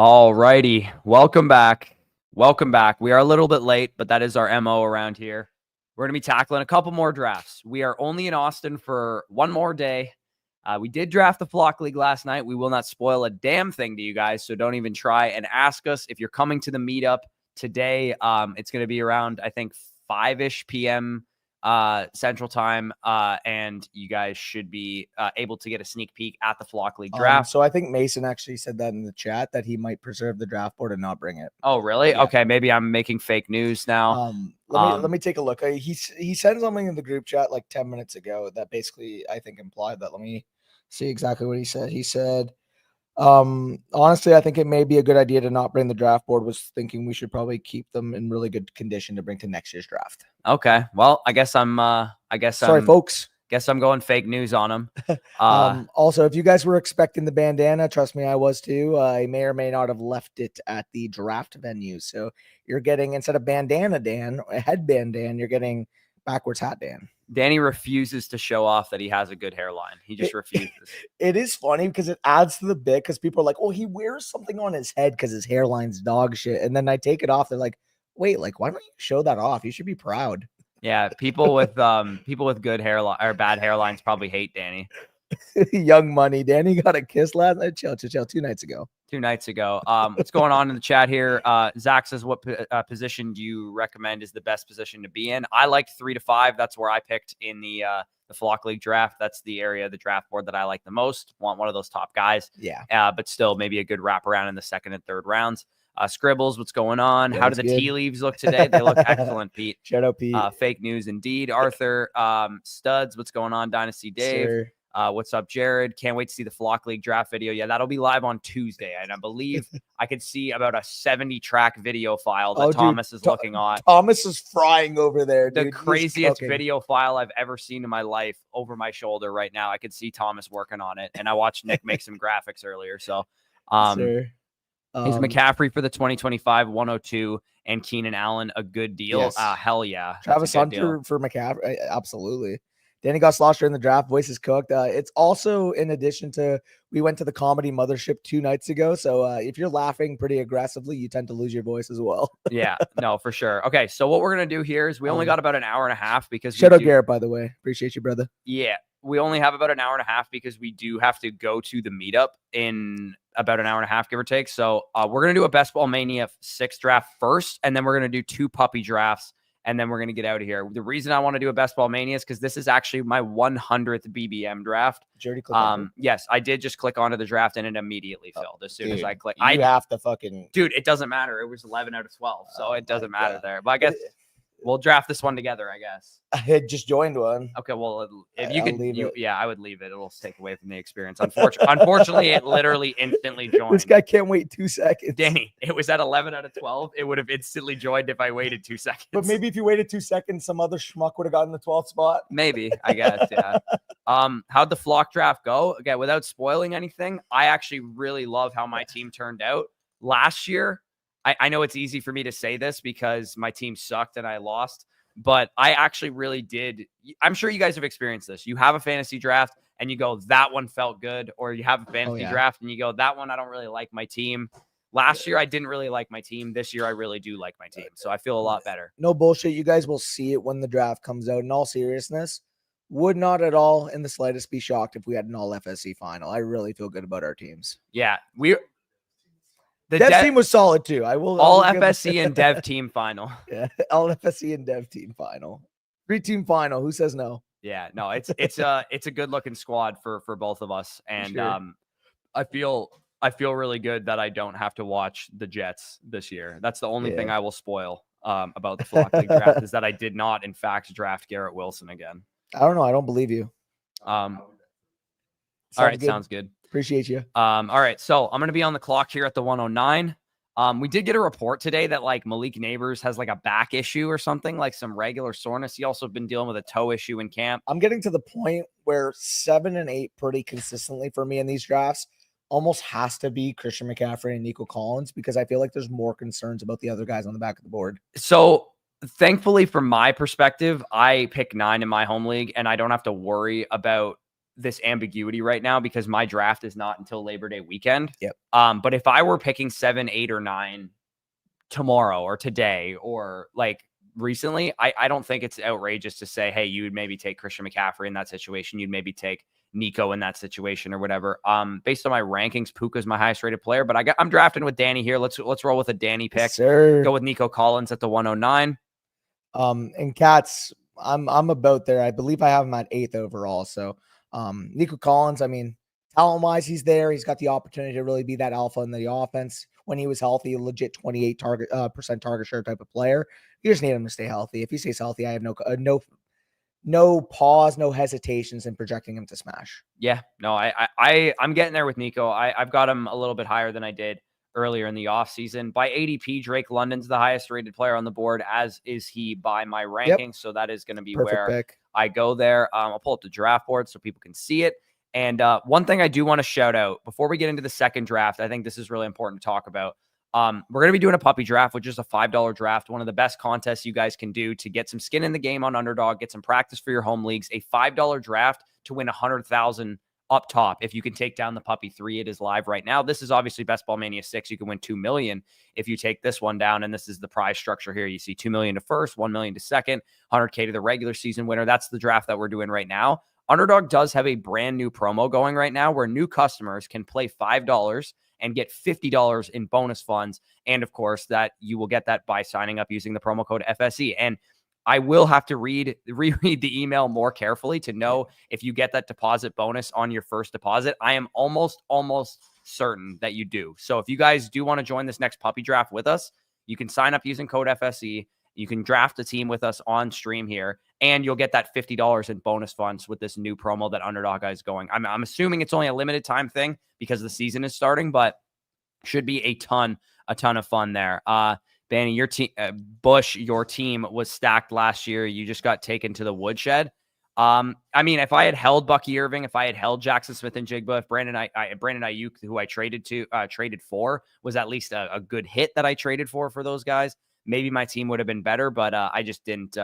All righty. Welcome back. Welcome back. We are a little bit late, but that is our MO around here. We're going to be tackling a couple more drafts. We are only in Austin for one more day. We did draft the Flock League last night. We will not spoil a damn thing to you guys, so don't even try and ask us. If you're coming to the meetup today, it's going to be around, I think, 5-ish p.m. Central Time, and you guys should be able to get a sneak peek at the Flock League draft. So I think Mason actually said that in the chat that he might preserve the draft board and not bring it. Oh, really? Yeah. Okay, maybe I'm making fake news now. Let me take a look. He sent something in the group chat like 10 minutes ago that basically I think implied that. Let me see exactly what he said. He said, honestly, I think it may be a good idea to not bring the draft board. Was thinking we should probably keep them in really good condition to bring to next year's draft. Okay. Well, I guess I'm sorry, folks. Guess I'm going fake news on him. Also, if you guys were expecting the bandana, trust me, I was too. I may or may not have left it at the draft venue. So you're getting, instead of bandana Dan, a headband Dan, you're getting backwards hat Dan. Danny refuses to show off that he has a good hairline. He just refuses. It is funny because it adds to the bit because people are like, oh, he wears something on his head because his hairline's dog shit. And then I take it off. They're like, wait, like, why don't you show that off? You should be proud. Yeah, people with good hairline or bad hairlines probably hate Danny. Young Money. Danny got a kiss last night. Chill. 2 nights ago. 2 nights ago. What's going on in the chat here? Zach says, what position do you recommend is the best position to be in? I like 3 to 5. That's where I picked in the Flock League draft. That's the area of the draft board that I like the most. Want one of those top guys. Yeah. But still maybe a good wraparound in the second and third rounds. Scribbles, what's going on? Yeah, how do the tea leaves look today? They look excellent, Pete. Shout out, Pete. Fake news indeed. Arthur, Studs, what's going on? Dynasty Dave. Sir. What's up, Jared? Can't wait to see the Flock League draft video. Yeah, that'll be live on Tuesday. And I believe I could see about a 70-track video file that Thomas is looking at. Thomas is frying over there, dude. The craziest video file I've ever seen in my life over my shoulder right now. I could see Thomas working on it. And I watched Nick make some graphics earlier. So, is McCaffrey for the 2025 102 and Keenan Allen a good deal? Yes. Hell yeah. Travis Hunter for McCaffrey. Absolutely. Danny got sloshed in the draft. Voice is cooked. It's also in addition to, we went to the comedy mothership 2 nights ago. So if you're laughing pretty aggressively, you tend to lose your voice as well. Yeah, no, for sure. Okay. So what we're going to do here is we only got about an hour and a half because shout out Garrett, by the way. Appreciate you, brother. Yeah. We only have about an hour and a half because we do have to go to the meetup in about an hour and a half, give or take. So we're going to do a Best Ball Mania 6 draft first, and then we're going to do 2 puppy drafts, and then we're going to get out of here. The reason I want to do a Best Ball Mania is because this is actually my 100th BBM draft. Yes, I did just click onto the draft, and it immediately filled as soon as I click. You have to fucking... Dude, it doesn't matter. It was 11 out of 12, so it doesn't matter there. But I guess... We'll draft this one together, I guess. I had just joined one. Okay, well, if you could, yeah, I would leave it. It'll take away from the experience. Unfortunately, it literally instantly joined. This guy can't wait 2 seconds. Danny, it was at 11 out of 12. It would have instantly joined if I waited 2 seconds. But maybe if you waited 2 seconds, some other schmuck would have gotten the 12th spot. Maybe, I guess, yeah. How'd the Flock draft go? Again, without spoiling anything, I actually really love how my team turned out. Last year, I know it's easy for me to say this because my team sucked and I lost, but I actually really did. I'm sure you guys have experienced this. You have a fantasy draft and you go, that one felt good. Or you have a fantasy draft and you go, that one, I don't really like my team. Last year, I didn't really like my team. This year, I really do like my team. So I feel a lot better. No bullshit. You guys will see it when the draft comes out. In all seriousness, would not at all in the slightest be shocked if we had an all FSC final. I really feel good about our teams. Yeah, the dev team was solid too. All FSC and dev team final. Yeah, all FSC and dev team final. 3-team final. Who says no? Yeah, no, it's a good looking squad for both of us, and sure. I feel really good that I don't have to watch the Jets this year. That's the only thing I will spoil about the Flock League draft is that I did not, in fact, draft Garrett Wilson again. I don't know. I don't believe you. All right, sounds good. Appreciate you. All right, so I'm going to be on the clock here at the 109. We did get a report today that like Malik Neighbors has like a back issue or something, like some regular soreness. He also been dealing with a toe issue in camp. I'm getting to the point where 7 and 8 pretty consistently for me in these drafts almost has to be Christian McCaffrey and Nico Collins because I feel like there's more concerns about the other guys on the back of the board. So thankfully, from my perspective, I pick 9 in my home league and I don't have to worry about this ambiguity right now because my draft is not until Labor Day weekend. Yep. But if I were picking 7, 8, or 9 tomorrow or today or like recently, I don't think it's outrageous to say, hey, you would maybe take Christian McCaffrey in that situation. You'd maybe take Nico in that situation or whatever. Based on my rankings, Puka's my highest rated player, but I'm drafting with Danny here. Let's roll with a Danny pick. Yes, sir. Go with Nico Collins at the 109. And Cats, I'm about there. I believe I have him at 8th overall. So Nico Collins, I mean, talent-wise, he's there. He's got the opportunity to really be that alpha in the offense. When he was healthy, a legit 28% target share type of player. You just need him to stay healthy. If he stays healthy, I have no pause, no hesitations in projecting him to smash. Yeah, no, I'm getting there with Nico. I've got him a little bit higher than I did earlier in the offseason. By ADP, Drake London's the highest rated player on the board, as is he by my rankings. Yep. So that is going to be perfect where pick. I go there. I'll pull up the draft board so people can see it. And one thing I do want to shout out before we get into the second draft, I think this is really important to talk about. We're going to be doing a puppy draft, which is a $5 draft. One of the best contests you guys can do to get some skin in the game on Underdog, get some practice for your home leagues, a $5 draft to win 100,000 up top. If you can take down the puppy 3, it is live right now. This is obviously Best Ball Mania 6. You can win 2 million if you take this one down. And this is the prize structure here. You see 2 million to first, 1 million to second, 100K to the regular season winner. That's the draft that we're doing right now. Underdog does have a brand new promo going right now where new customers can play $5 and get $50 in bonus funds. And of course, that you will get that by signing up using the promo code FSE. And I will have to reread the email more carefully to know if you get that deposit bonus on your first deposit. I am almost certain that you do. So if you guys do want to join this next puppy draft with us, you can sign up using code FSE. You can draft a team with us on stream here, and you'll get that $50 in bonus funds with this new promo that Underdog is going. I'm assuming it's only a limited time thing because the season is starting, but should be a ton of fun there. Banny, your team, Bush, your team was stacked last year. You just got taken to the woodshed. I mean, if I had held Bucky Irving, if I had held Jackson Smith and Jigba, if Brandon Ayuk, who I traded for, was at least a good hit that I traded for those guys, maybe my team would have been better. But I just didn't.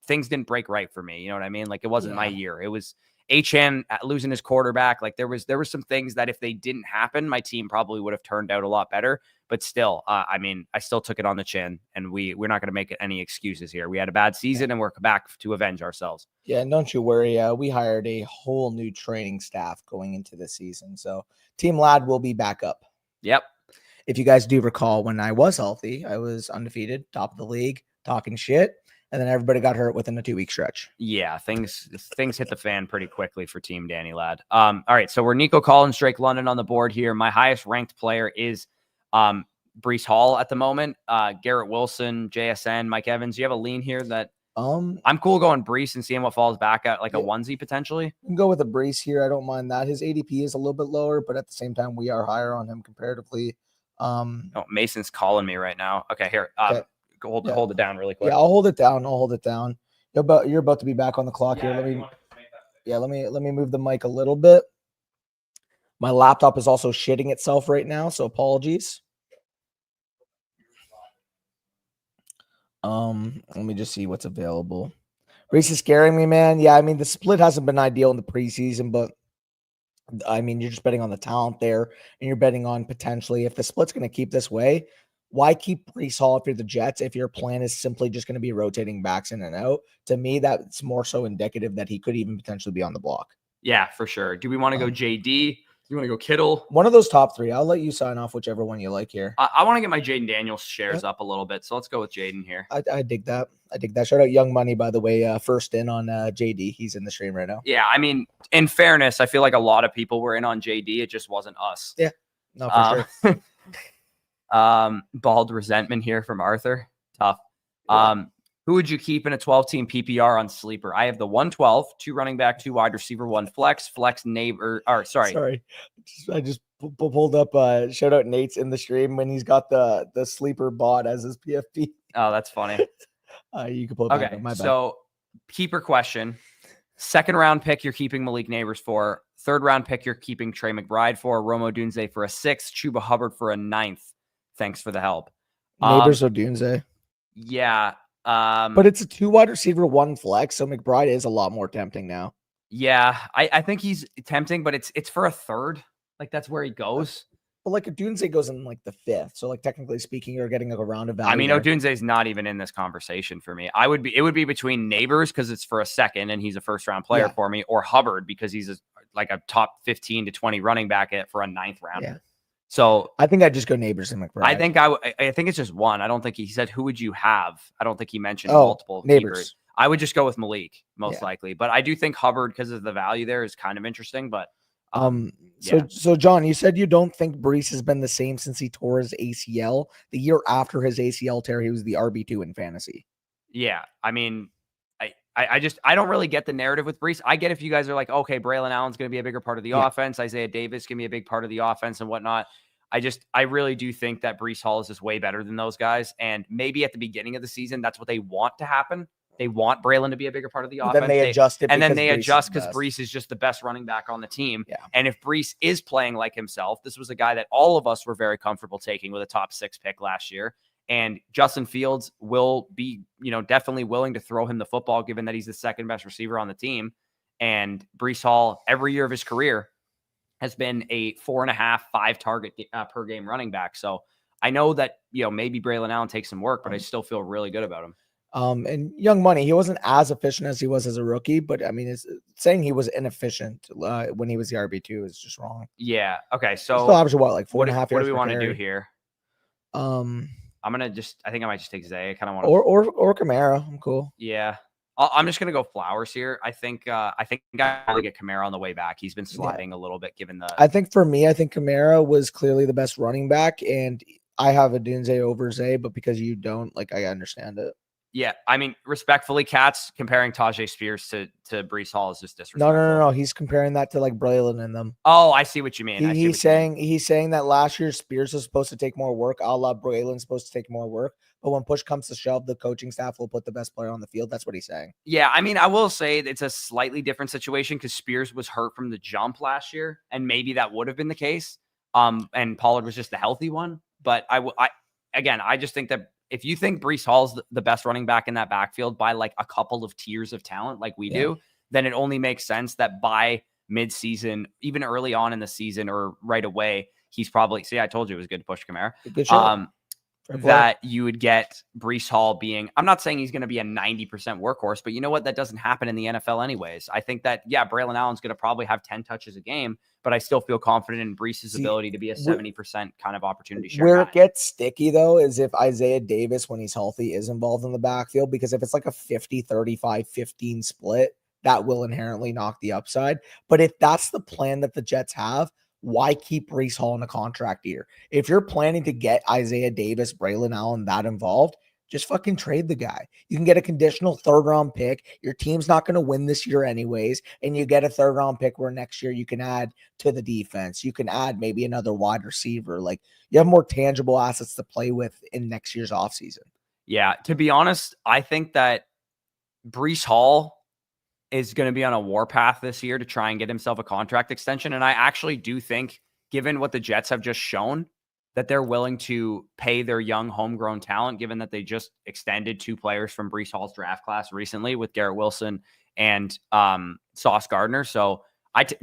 Things didn't break right for me. You know what I mean? Like it wasn't my year. It was HN losing his quarterback. Like there was some things that if they didn't happen, my team probably would have turned out a lot better. But still, I mean, I still took it on the chin, and we're not going to make any excuses here. We had a bad season, and we're back to avenge ourselves. Yeah, and don't you worry. We hired a whole new training staff going into the season, so Team Lad will be back up. Yep. If you guys do recall, when I was healthy, I was undefeated, top of the league, talking shit, and then everybody got hurt within a 2-week stretch. Yeah, things hit the fan pretty quickly for Team Danny Ladd. All right, so we're Nico Collins, Drake London on the board here. My highest ranked player is Breece Hall at the moment. Garrett Wilson, JSN, Mike Evans. You have a lean here that I'm cool going Breece and seeing what falls back at like a onesie potentially. You can go with a Breece here. I don't mind that. His ADP is a little bit lower, but at the same time, we are higher on him comparatively. Oh, Mason's calling me right now. Okay, here. Okay. Hold it down really quick. Yeah, I'll hold it down. You're about to be back on the clock here. Let me move the mic a little bit. My laptop is also shitting itself right now, so apologies. Let me just see what's available. Breece is scaring me, man. Yeah, I mean the split hasn't been ideal in the preseason, but I mean you're just betting on the talent there, and you're betting on potentially if the split's going to keep this way. Why keep Breece Hall if you're the Jets if your plan is simply just going to be rotating backs in and out? To me, that's more so indicative that he could even potentially be on the block. Yeah, for sure. Do we want to go JD? Do you want to go Kittle? One of those top 3. I'll let you sign off whichever one you like here. I want to get my Jaden Daniels shares up a little bit, so let's go with Jaden here. I dig that. Shout out Young Money, by the way, first in on JD. He's in the stream right now. Yeah, I mean, in fairness, I feel like a lot of people were in on JD. It just wasn't us. Yeah, no, for sure. Bald resentment here from Arthur. Tough. Yeah. Who would you keep in a 12-team PPR on Sleeper? I have the 112, 2 running back, 2 wide receiver, 1 flex neighbor. Sorry. I just pulled up. Shout out Nate's in the stream when he's got the Sleeper bot as his PFP. Oh, that's funny. You can pull it back. Okay, My bad. So keeper question. 2nd round pick, you're keeping Malik Neighbors for. 3rd round pick, you're keeping Trey McBride for. Romo Dunze for a 6th. Chuba Hubbard for a 9th. Thanks for the help. Neighbors or Dunze? Yeah. But it's a 2 wide receiver, 1 flex, so McBride is a lot more tempting now. Yeah, I think he's tempting, but it's for a third. Like that's where he goes. But like Odunze goes in like the 5th, so like technically speaking, you're getting like a round of value. I mean, there. Odunze's not even in this conversation for me. It would be between Neighbors because it's for a second and he's a first round player for me, or Hubbard because he's like a top 15 to 20 running back for a 9th round. Yeah. So I think I'd just go Neighbors and McBride. I think it's just one. I don't think he said who would you have. I don't think he mentioned multiple Neighbors. keepers. I would just go with Malik most likely, but I do think Hubbard because of the value there is kind of interesting. But so John, you said you don't think Brees has been the same since he tore his ACL. The year after his ACL tear, he was the RB2 in fantasy. Yeah, I mean, I don't really get the narrative with Brees. I get if you guys are like, okay, Braylon Allen's going to be a bigger part of the offense, Isaiah Davis can be a big part of the offense and whatnot. I really do think that Brees Hall is just way better than those guys. And maybe at the beginning of the season, that's what they want to happen. They want Braylon to be a bigger part of the offense. Then they adjust it. And then they adjust because Brees is just the best running back on the team. Yeah. And if Brees is playing like himself, this was a guy that all of us were very comfortable taking with a top 6 pick last year. And Justin Fields will be, definitely willing to throw him the football, given that he's the second best receiver on the team. And Brees Hall, every year of his career, has been a 4.5, 5 target per game running back. So I know that, maybe Braylon Allen takes some work, but I still feel really good about him. And Young Money, he wasn't as efficient as he was as a rookie, but I mean, it's saying he was inefficient when he was the RB2 is just wrong. Yeah. Okay. So still average what, like 4.5 yards. What do we want to do here? I'm gonna I think I might just take Zay. I kind of want to or Kamara. I'm cool. Yeah. I'm just gonna go Flowers here. I think I really get Kamara on the way back. He's been sliding a little bit given the. I think for me, Kamara was clearly the best running back, and I have Odunze over Zay, but because you don't, I understand it. Yeah, I mean, respectfully, Cats comparing Tajay Spears to Brees Hall is just disrespectful. No. He's comparing that to Braylon and them. Oh, I see what you mean. He's saying that last year Spears was supposed to take more work, a la Braylon's supposed to take more work. But when push comes to shove, the coaching staff will put the best player on the field. That's what he's saying. Yeah, I mean, I will say it's a slightly different situation because Spears was hurt from the jump last year, and maybe that would have been the case. And Pollard was just the healthy one. But I just think that if you think Brees Hall's the best running back in that backfield by a couple of tiers of talent like we do, then it only makes sense that by midseason, even early on in the season or right away, he's probably, I told you it was good to push Kamara. Good shot. That you would get Brees Hall being, I'm not saying he's going to be a 90% workhorse, but you know what? That doesn't happen in the NFL anyways. I think that, Braylon Allen's going to probably have 10 touches a game, but I still feel confident in Brees' ability to be a 70% kind of opportunity share. Where it gets sticky, though, is if Isaiah Davis, when he's healthy, is involved in the backfield, because if it's like a 50, 35, 15 split, that will inherently knock the upside. But if that's the plan that the Jets have, why keep Brees Hall in a contract year? If you're planning to get Isaiah Davis, Braylon Allen that involved, just fucking trade the guy. You can get a conditional 3rd round pick. Your team's not going to win this year anyways. And you get a 3rd round pick where next year you can add to the defense. You can add maybe another wide receiver. You have more tangible assets to play with in next year's offseason. Yeah. To be honest, I think that Brees Hall is going to be on a warpath this year to try and get himself a contract extension. And I actually do think, given what the Jets have just shown, that they're willing to pay their young homegrown talent, given that they just extended 2 players from Brees Hall's draft class recently with Garrett Wilson and Sauce Gardner. So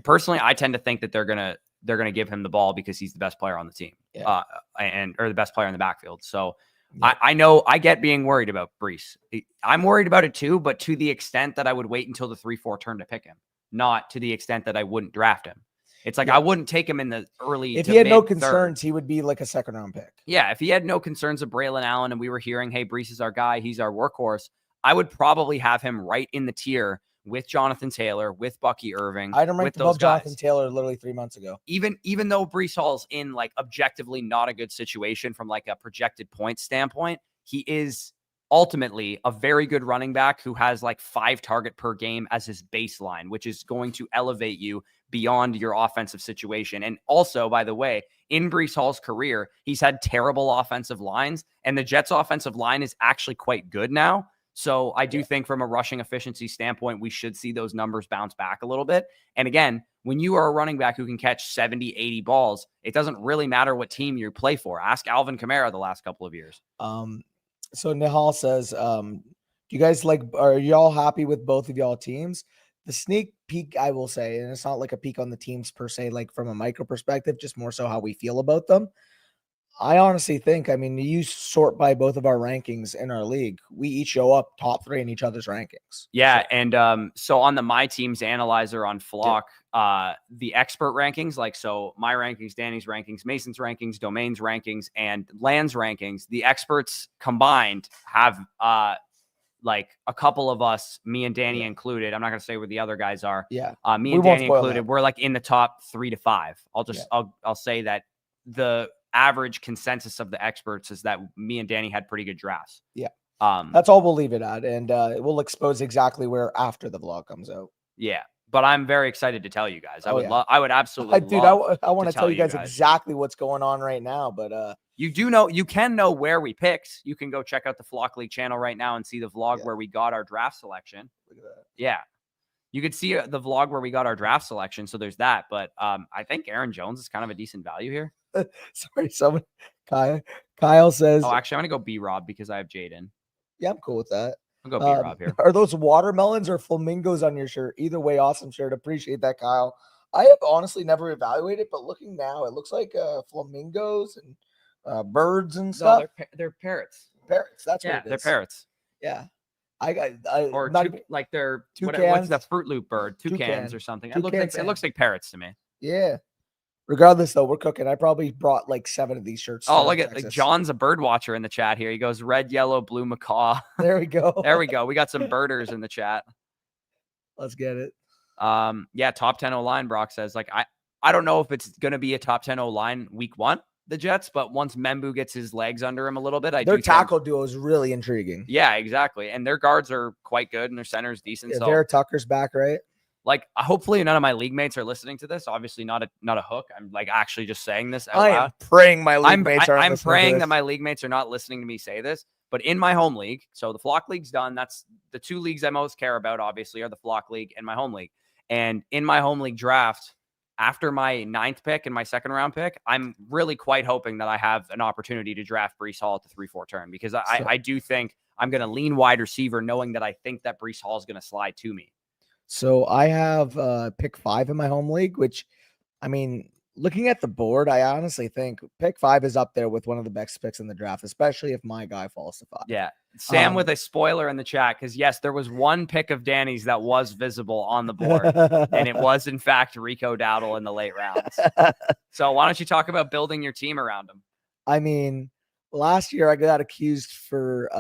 personally, I tend to think that they're going to give him the ball because he's the best player on the team or the best player in the backfield. So I know I get being worried about Brees. I'm worried about it too, but to the extent that I would wait until the 3-4 turn to pick him, not to the extent that I wouldn't draft him. It's I wouldn't take him in the early. If he had no concerns, he would be like a 2nd round pick. Yeah, if he had no concerns of Braylon Allen and we were hearing, hey, Brees is our guy, he's our workhorse, I would probably have him right in the tier with Jonathan Taylor, with Bucky Irving. I don't rank above Jonathan Taylor literally 3 months ago. Even though Brees Hall's in objectively not a good situation from a projected point standpoint, he is ultimately a very good running back who has 5 target per game as his baseline, which is going to elevate you beyond your offensive situation. And also, by the way, in Brees Hall's career, he's had terrible offensive lines, and the Jets' offensive line is actually quite good now. So I do think from a rushing efficiency standpoint, we should see those numbers bounce back a little bit. And again, when you are a running back who can catch 70, 80 balls, it doesn't really matter what team you play for. Ask Alvin Kamara the last couple of years. So Nihal says, do you guys are y'all happy with both of y'all teams? the sneak peek, I will say, and it's not like a peek on the teams per se, like from a micro perspective, just more so how we feel about them. I honestly think, I mean, you sort by both of our rankings in our league. We each show up top 3 in each other's rankings. Yeah, So, and so on the My Teams analyzer on Flock, the expert rankings, like so my rankings, Danny's rankings, Mason's rankings, Domain's rankings, and Land's rankings, the experts combined have like a couple of us, me and Danny included. I'm not gonna say where the other guys are. yeah, Me we and won't Danny spoil included. that. We're like in the top 3 to 5. I'll say that the average consensus of the experts is that me and Danny had pretty good drafts. Yeah. Um, That's all we'll leave it at, and we'll expose exactly where after the vlog comes out. yeah, but I'm very excited to tell you guys. I Oh, would yeah. love. I would absolutely Dude, love. I want to tell you guys guys. exactly what's going on right now, but You do know, you can know where we picked. You can go check out the Flock League channel right now and see the vlog where we got our draft selection. look at that. Yeah, you could see the vlog where we got our draft selection. So there's that. But I think Aaron Jones is kind of a decent value here. Sorry, someone. Kyle says, Oh, actually, I'm gonna go B Rob because I have Jaden. yeah, I'm cool with that. I'll go B Rob here. Are those watermelons or flamingos on your shirt? Either way, awesome shirt. Appreciate that, Kyle. I have honestly never evaluated, but looking now, it looks like flamingos and birds and stuff. No, they're parrots. Parrots. That's Yeah, what it they're is. parrots. Yeah. I Or not like they're what's toucans. the Fruit Loop bird? Toucans or something. It looks like parrots to me. Yeah. Regardless, though, we're cooking. I probably brought like 7 of these shirts. Oh, look at like John's a bird watcher in the chat here. He goes red, yellow, blue macaw. There we go. There we go. We got some birders in the chat. Let's get it. Yeah, top 10 O-line, Brock says. Like, I don't know if it's gonna be a top 10 O-line week 1, the Jets, but once Membu gets his legs under him a little bit, their tackle duo is really intriguing. Yeah, exactly. And their guards are quite good and their center is decent. Yeah, so Vera Tucker's back, right? like hopefully none of my league mates are listening to this. Obviously not a hook. I'm like actually just saying this out I loud. am praying my league mates are. I'm praying that my league mates are not listening to me say this. But in my home league, so the Flock League's done. That's the 2 leagues I most care about, obviously, are the Flock League and my home league. And in my home league draft, after my 9th pick and my 2nd round pick, I'm really quite hoping that I have an opportunity to draft Breece Hall at the 3-4 turn because I do think I'm going to lean wide receiver, knowing that I think that Breece Hall is going to slide to me. So I have pick 5 in my home league, which, I mean, looking at the board, I honestly think pick 5 is up there with one of the best picks in the draft, especially if my guy falls to 5. Yeah. Sam with a spoiler in the chat, because yes, there was one pick of Danny's that was visible on the board, and it was in fact Rico Dowdle in the late rounds. So why don't you talk about building your team around him? I mean, last year I got accused for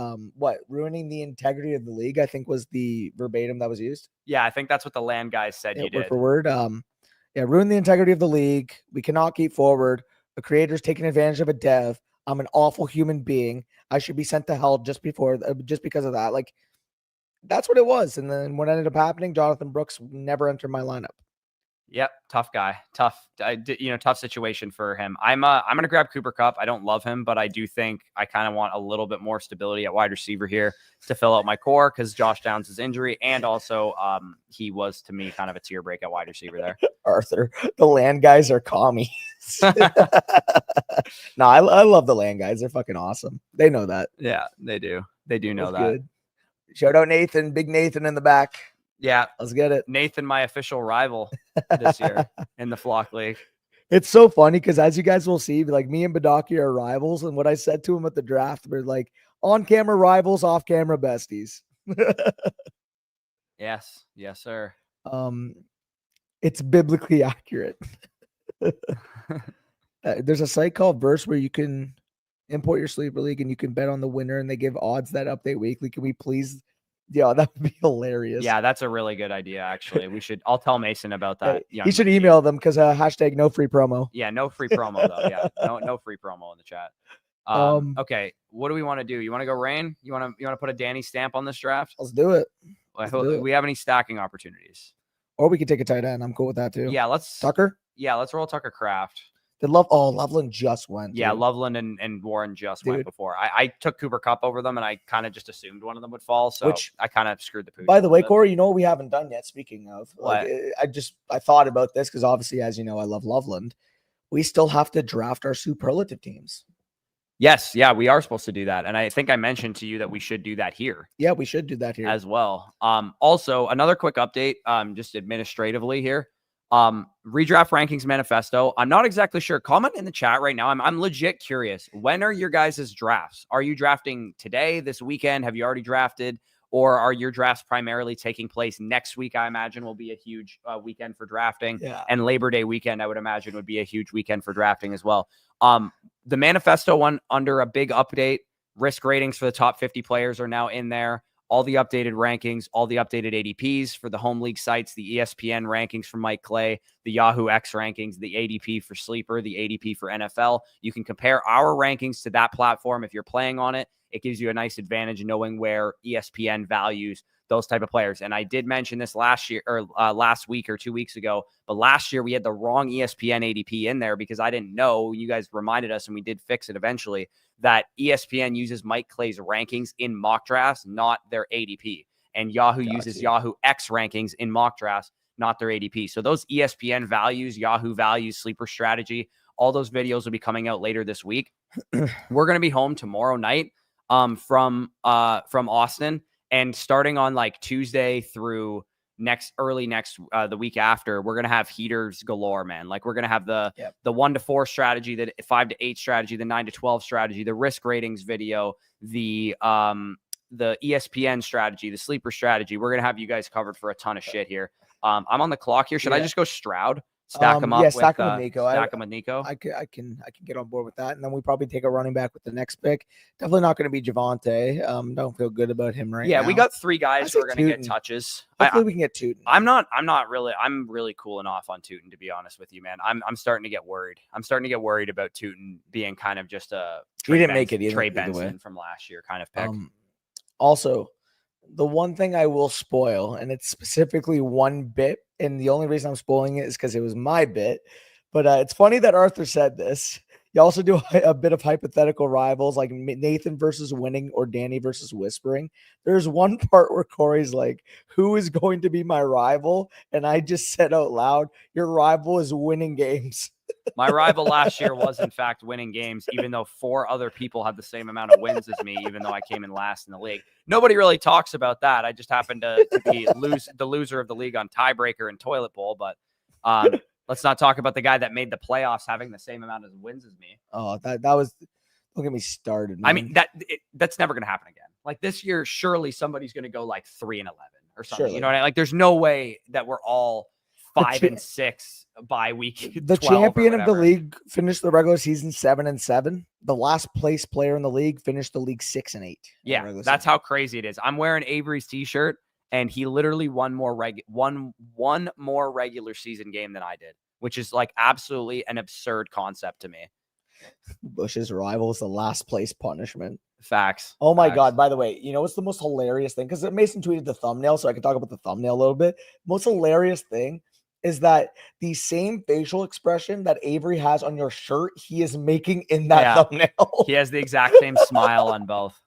ruining the integrity of the league, I think was the verbatim that was used. Yeah, I think that's what the land guys said you did. Word for word. Yeah, ruin the integrity of the league. We cannot keep forward. The creator's taking advantage of a dev. I'm an awful human being. I should be sent to hell just because of that. Like, that's what it was. And then what ended up happening, Jonathan Brooks never entered my lineup. Yep, tough guy, tough situation for him. I'm gonna grab Cooper Kupp. I don't love him, but I do think I kind of want a little bit more stability at wide receiver here to fill out my core because Josh Downs' injury, and also he was to me kind of a tear break at wide receiver there. Arthur, the land guys are commies. No, I love the land guys. They're fucking awesome. They know that. Yeah, they do. They do know that. Good. Shout out Nathan, big Nathan in the back. Yeah, let's get it. Nathan, my official rival this year in the Flock League. It's so funny because as you guys will see, like me and Badaki are rivals. And what I said to him at the draft, we're like on-camera rivals, off-camera besties. Yes, sir. It's biblically accurate. There's a site called Verse where you can import your sleeper league and you can bet on the winner, and they give odds that update weekly. Can we please? Yeah, that would be hilarious. Yeah, that's a really good idea. Actually, I'll tell Mason about that. He should email them because hashtag no free promo. Yeah, no free promo though. Yeah, no free promo in the chat. Okay, what do we want to do? You want to go Rain? You want to put a Danny stamp on this draft? Let's do it. We have any stacking opportunities? Or we could take a tight end. I'm cool with that too. Yeah, Tucker. Yeah, let's roll Tucker Kraft. Loveland just went. Yeah, dude. Loveland and Warren just went before. I took Cooper Kupp over them, and I kind of just assumed one of them would fall. So I kind of screwed the pooch. By the way, Corey, you know what we haven't done yet? Speaking of, what? I thought about this because obviously, as you know, I love Loveland. We still have to draft our superlative teams. Yes, yeah, we are supposed to do that, and I think I mentioned to you that we should do that here. Yeah, we should do that here as well. Also, another quick update, just administratively here. Redraft rankings manifesto. I'm not exactly sure. Comment in the chat right now. I'm legit curious. When are your guys' drafts? Are you drafting today, this weekend? Have you already drafted? Or are your drafts primarily taking place next week? I imagine will be a huge weekend for drafting. Yeah. And Labor Day weekend, I would imagine, would be a huge weekend for drafting as well. The manifesto one under a big update. Risk ratings for the top 50 players are now in there. All the updated rankings, all the updated ADPs for the home league sites, the ESPN rankings from Mike Clay, the Yahoo X rankings, the ADP for Sleeper, the ADP for NFL. You can compare our rankings to that platform if you're playing on it. It gives you a nice advantage knowing where ESPN values those type of players. And I did mention this last year or last week or 2 weeks ago, but last year we had the wrong ESPN ADP in there because I didn't know. You guys reminded us and we did fix it eventually that ESPN uses Mike Clay's rankings in mock drafts, not their ADP. And Yahoo uses Yahoo X rankings in mock drafts, not their ADP. So those ESPN values, Yahoo values, sleeper strategy, all those videos will be coming out later this week. We're going to be home tomorrow night from Austin, and starting on like Tuesday through the week after, we're going to have heaters galore, man. Like we're going to have the 1 to 4 strategy, the 5 to 8 strategy, the 9 to 12 strategy, the risk ratings video, the ESPN strategy, the sleeper strategy. We're going to have you guys covered for a ton of shit here. I'm on the clock here. Should I just go Stroud? Stack them up. Yeah, stack them with Nico. Stack them with Nico. I can get on board with that, and then we probably take a running back with the next pick. Definitely not going to be Devonta. Don't feel good about him right now. Yeah, we got 3 guys who are going to get touches. Hopefully we can get Tootin. I'm really cooling off on Tootin, to be honest with you, man. I'm starting to get worried. I'm starting to get worried about Tootin being kind of just a Trey Benson from last year kind of pick. Also, the one thing I will spoil, and it's specifically one bit, and the only reason I'm spoiling it is because it was my bit. But it's funny that Arthur said this. You also do a bit of hypothetical rivals, like Nathan versus winning or Danny versus whispering. There's one part where Corey's like, who is going to be my rival? And I just said out loud, your rival is winning games. My rival last year was, in fact, winning games, even though 4 other people had the same amount of wins as me, even though I came in last in the league. Nobody really talks about that. I just happened to be the loser of the league on tiebreaker and toilet bowl. But let's not talk about the guy that made the playoffs having the same amount of wins as me. Oh, that was – don't get me started, man. I mean, that's never going to happen again. Like this year, surely somebody's going to go like 3-11 or something. Surely. You know what I mean? Like there's no way that we're all 5-6 by week. The champion of the league finished the regular season 7-7. The last place player in the league finished the league 6-8. Yeah, that's how crazy it is. I'm wearing Avery's t-shirt, and he literally won more regular season game than I did, which is like absolutely an absurd concept to me. Bush's rival is the last place punishment. Facts. Oh my God. By the way, you know what's the most hilarious thing? Because Mason tweeted the thumbnail, so I can talk about the thumbnail a little bit. Most hilarious thing is that the same facial expression that Avery has on your shirt, he is making in that thumbnail. He has the exact same smile on both.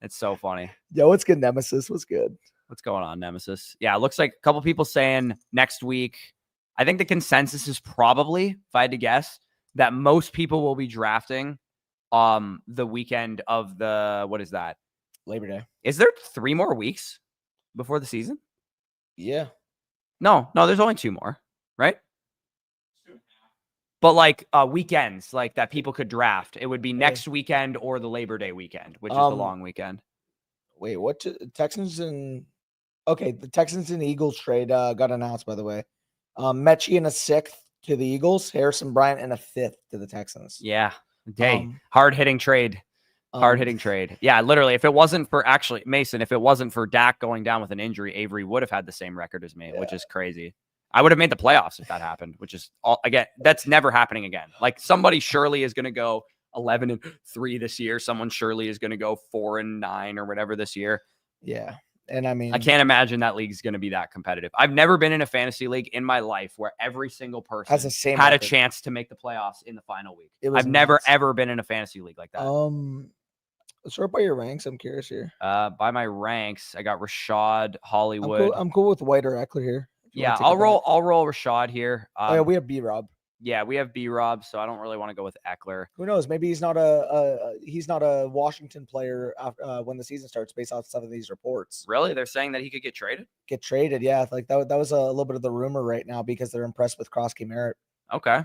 It's so funny. Yo, what's good, Nemesis? What's good? What's going on, Nemesis? Yeah, it looks like a couple people saying next week. I think the consensus is probably, if I had to guess, that most people will be drafting the weekend of what is that? Labor Day. Is there 3 more weeks before the season? Yeah. No, there's only 2 more, right? But like weekends, like that people could draft. It would be next weekend or the Labor Day weekend, which is the long weekend. Wait, what? Texans and the Texans and Eagles trade got announced, by the way. Mechie in a 6th to the Eagles, Harrison Bryant in a 5th to the Texans. Yeah, hard-hitting trade. Hard-hitting trade. Yeah, literally, if it wasn't for Mason, if it wasn't for Dak going down with an injury, Avery would have had the same record as me, which is crazy. I would have made the playoffs if that happened, which is that's never happening again. Like somebody surely is going to go 11-3 this year. Someone surely is going to go 4-9 or whatever this year. Yeah. And I mean, I can't imagine that league is going to be that competitive. I've never been in a fantasy league in my life where every single person had a chance to make the playoffs in the final week. I've never, ever been in a fantasy league like that. Sort by your ranks. I'm curious here. By my ranks, I got Rashad, Hollywood. I'm cool with White or Eckler here. Yeah, I'll roll Rashad here. We have B-Rob. Yeah, we have B-Rob, so I don't really want to go with Eckler. Who knows? Maybe he's not a Washington player when the season starts, based off some of these reports. Really? They're saying that he could get traded? Get traded, yeah. Like that was a little bit of the rumor right now because they're impressed with Krosky Merritt. Okay.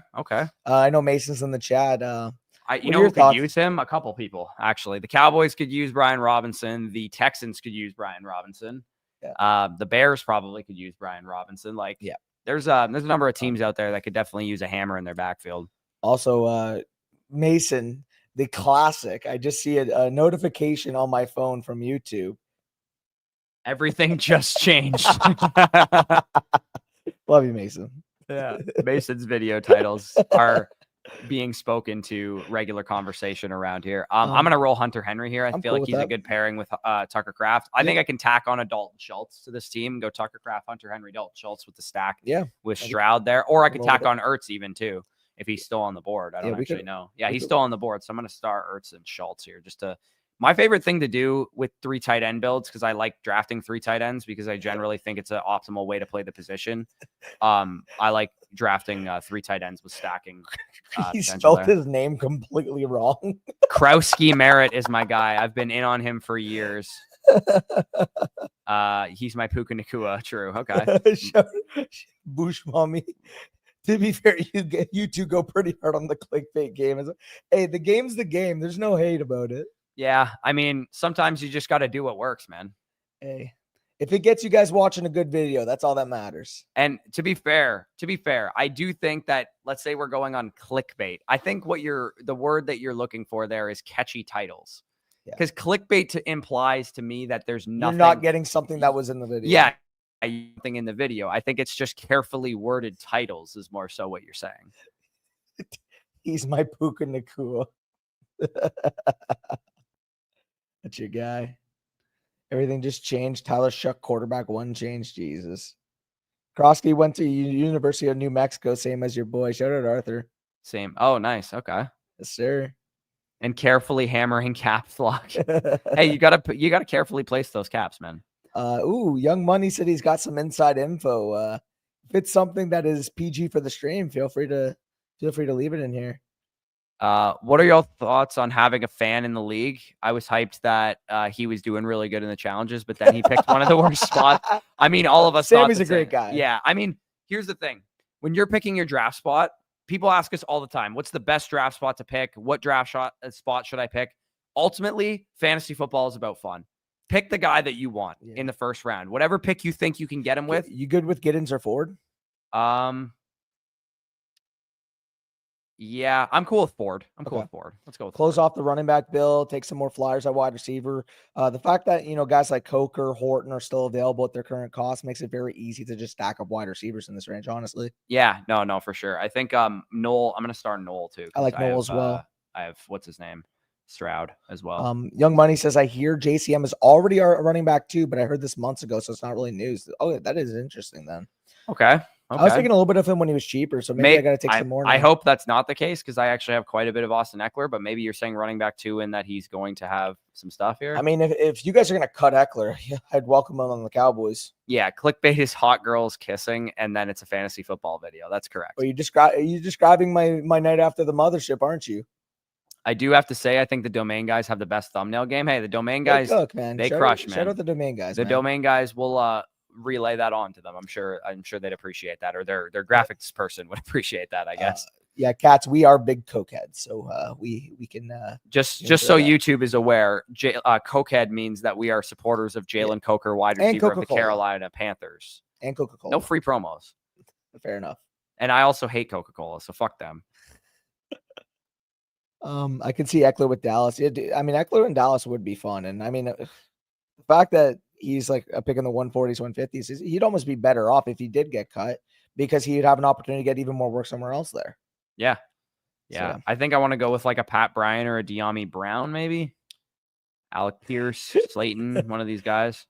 I know Mason's in the chat. You know who could use him? A couple people, actually. The Cowboys could use Brian Robinson. The Texans could use Brian Robinson. Yeah. The Bears probably could use Brian Robinson. Like, yeah. There's a number of teams out there that could definitely use a hammer in their backfield. Also, Mason, the classic. I just see a notification on my phone from YouTube. Everything just changed. Love you, Mason. Yeah. Mason's video titles are being spoken to regular conversation around here. I'm going to roll Hunter Henry here. I feel like he's a good pairing with Tucker Kraft. I think I can tack on a Dalton Schultz to this team and go Tucker Kraft, Hunter Henry, Dalton Schultz with the stack. Yeah. With Stroud there. Or I could tack on Ertz even too, if he's still on the board. I don't actually know. Yeah, he's still on the board. So I'm going to start Ertz and Schultz here just to. My favorite thing to do with 3 tight end builds, because I like drafting 3 tight ends because I generally think it's an optimal way to play the position. I like drafting 3 tight ends with stacking. He spelled his name completely wrong. Krosky Merritt is my guy. I've been in on him for years. He's my Puka Nacua. True. Okay. Bush mommy. To be fair, you two go pretty hard on the clickbait game. Hey, the game's the game. There's no hate about it. Yeah, I mean, sometimes you just got to do what works, man. Hey, if it gets you guys watching a good video, that's all that matters. And to be fair, I do think that, let's say we're going on clickbait. I think the word that you're looking for there is catchy titles. Because clickbait implies to me that there's nothing. You're not getting something that was in the video. Yeah, something in the video. I think it's just carefully worded titles is more so what you're saying. He's my Puka Nacua. That's your guy. Everything just changed. Tyler Shuck, quarterback 1 changed. Jesus. Krosky went to University of New Mexico, same as your boy. Shout out Arthur. Same. Oh, nice. Okay. Yes, sir. And carefully hammering caps lock. Hey, you gotta carefully place those caps, man. Young Money said he's got some inside info. If it's something that is PG for the stream, feel free to leave it in here. What are your thoughts on having a fan in the league? I was hyped that he was doing really good in the challenges, but then he picked one of the worst spots. I mean, all of us. Sammy's a great guy. Yeah. I mean, here's the thing. When you're picking your draft spot, people ask us all the time, what's the best draft spot to pick? What draft spot should I pick? Ultimately, fantasy football is about fun. Pick the guy that you want in the first round. Whatever pick you think you can get him with. You good with Giddens or Ford? Yeah, I'm cool with Ford. Cool with Ford. Let's go with Close off the running back bill, take some more flyers at wide receiver. The fact that, guys like Coker, Horton are still available at their current cost makes it very easy to just stack up wide receivers in this range, honestly. Yeah, no, for sure. I think Noel, I'm going to start Noel too. I like Noel as well. I have, what's his name? Stroud as well. Young Money says, I hear JCM is already a running back too, but I heard this months ago, so it's not really news. Oh, that is interesting then. Okay. I was thinking a little bit of him when he was cheaper, so maybe I got to take some more. I hope that's not the case because I actually have quite a bit of Austin Eckler, but maybe you're saying running back 2 and that he's going to have some stuff here. I mean, if you guys are going to cut Eckler, I'd welcome him on the Cowboys. Yeah, clickbait is hot girls kissing, and then it's a fantasy football video. That's correct. Well, you're describing my night after the mothership, aren't you? I do have to say, I think the Domain guys have the best thumbnail game. Hey, the Domain guys, they crush, man. Shout out the Domain guys. The Domain guys will relay that on to them. I'm sure they'd appreciate that, or their graphics person would appreciate that, I guess. Yeah, cats, we are big cokeheads, so we can just so that. YouTube is aware, cokehead means that we are supporters of Jalen Coker, wide receiver of the Carolina Panthers, and Coca-Cola. No free promos. Fair enough. And I also hate Coca-Cola, so fuck them. I can see Eckler with Dallas. I mean, Eckler in Dallas would be fun, and I mean, the fact that he's like a pick in the 140s, 150s, he'd almost be better off if he did get cut because he'd have an opportunity to get even more work somewhere else there. Yeah. So. I think I want to go with like a Pat Bryant or a De'Ami Brown, maybe. Alec Pierce, Slayton, one of these guys.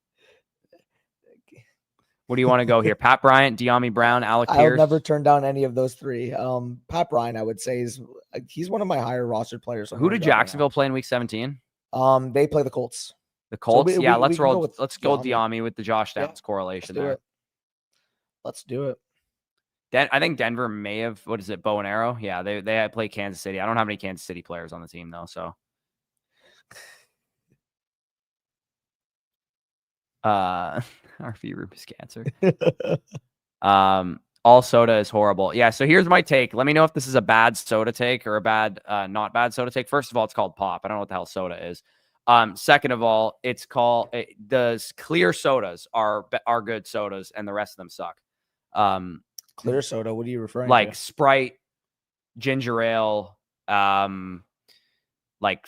What do you want to go here? Pat Bryant, De'Ami Brown, Alec Pierce? I'll never turn down any of those 3. Pat Bryant, I would say, he's one of my higher roster players. Who did Jacksonville play in week 17? They play the Colts. The Colts? So let's go De'Ami with the Josh Downs correlation there. Let's do it. I think Denver may have, what is it, bow and arrow? Yeah, they play Kansas City. I don't have any Kansas City players on the team though, so RV Rubus cancer. All soda is horrible. Yeah, so here's my take. Let me know if this is a bad soda take or a bad not bad soda take. First of all, it's called pop. I don't know what the hell soda is. Second of all, it's called the clear sodas are good sodas and the rest of them suck. Clear soda, what are you referring like to? Sprite, ginger ale, like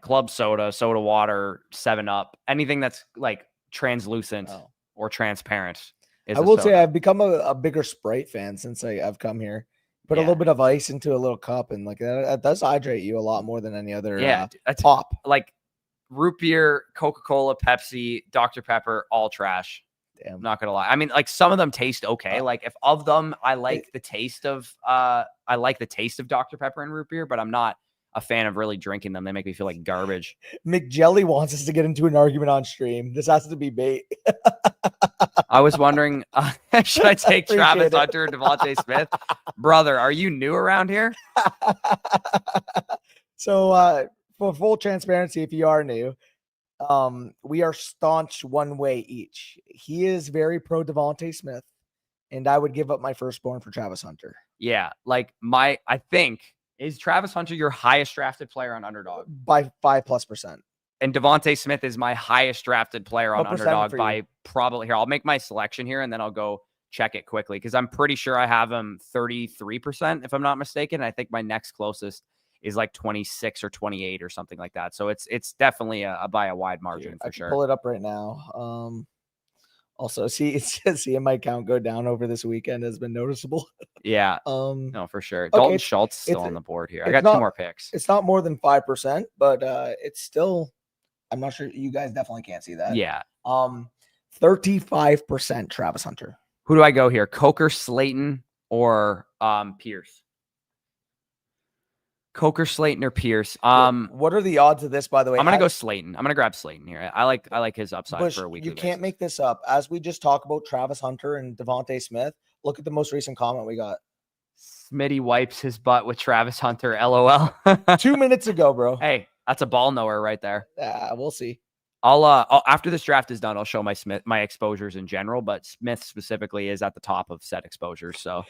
club soda, soda water, 7-Up, anything that's like translucent or transparent. I will say I've become a bigger Sprite fan since I've come here. Put a little bit of ice into a little cup, and like that does hydrate you a lot more than any other pop. Like root beer, Coca-Cola, Pepsi, Dr. Pepper, all trash. Damn. I'm not gonna lie. I mean, like some of them taste okay. Like if of them, I like the taste of Dr. Pepper and root beer, but I'm not a fan of really drinking them. They make me feel like garbage. McJelly wants us to get into an argument on stream. This has to be bait. I was wondering, should I take Travis Hunter and Devonta Smith? Brother, are you new around here? So for full transparency, if you are new, we are staunch one way each. He is very pro Devonta Smith, and I would give up my firstborn for Travis Hunter. Yeah, like I think, is Travis Hunter your highest drafted player on Underdog? By 5+%. And Devonta Smith is my highest drafted player on Underdog by probably, here, I'll make my selection here and then I'll go check it quickly because I'm pretty sure I have him 33%, if I'm not mistaken. I think my next closest is like 26 or 28 or something like that. So it's definitely by a wide margin for sure. Pull it up right now. Also, seeing my count go down over this weekend has been noticeable. Yeah. No, for sure. Dalton Schultz still on the board here. I got 2 more picks. It's not more than 5%, but it's still, I'm not sure. You guys definitely can't see that. Yeah. 35% Travis Hunter. Who do I go here? Coker, Slayton, or Pierce? Coker, Slayton, or Pierce? What are the odds of this, by the way? I'm gonna go Slayton. I'm gonna grab Slayton here. I like his upside for a weekly. You can't make this up. As we just talked about Travis Hunter and Devonta Smith, look at the most recent comment we got. Smitty wipes his butt with Travis Hunter. LOL. 2 minutes ago, bro. Hey, that's a ball knower right there. We'll see. I'll after this draft is done, I'll show my exposures in general, but Smith specifically is at the top of set exposures. So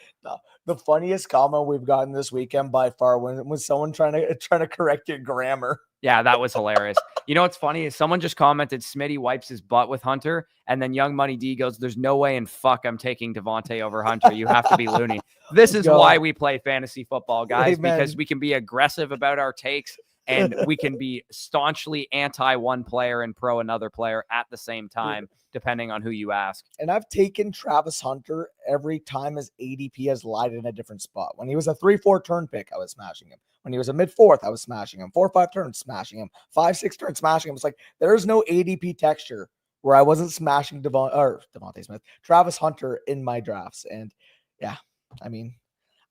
the funniest comment we've gotten this weekend by far was someone trying to correct your grammar. Yeah, that was hilarious. You know what's funny is someone just commented Smitty wipes his butt with Hunter, and then Young Money D goes, "There's no way in fuck I'm taking Devonta over Hunter. You have to be loony." This is why we play fantasy football, guys, because we can be aggressive about our takes. And we can be staunchly anti one player and pro another player at the same time, depending on who you ask. And I've taken Travis Hunter every time his ADP has lied in a different spot. When he was a 3-4 turn pick, I was smashing him. When he was a mid-4th, I was smashing him. 4-5 turns, smashing him. 5-6 turns, smashing him. It's like there's no ADP texture where I wasn't smashing Devonta Smith, Travis Hunter in my drafts. And yeah, I mean,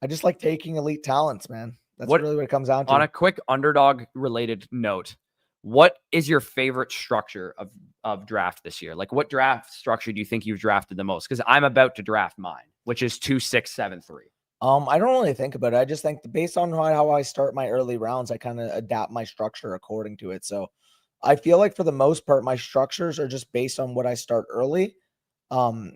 I just like taking elite talents, man. That's really what it comes down to. On a quick Underdog related note, what is your favorite structure of draft this year? Like what draft structure do you think you've drafted the most? Because I'm about to draft mine, which is 2-6-7-3. I don't really think about it. I just think based on how I start my early rounds, I kind of adapt my structure according to it. So I feel like for the most part, my structures are just based on what I start early.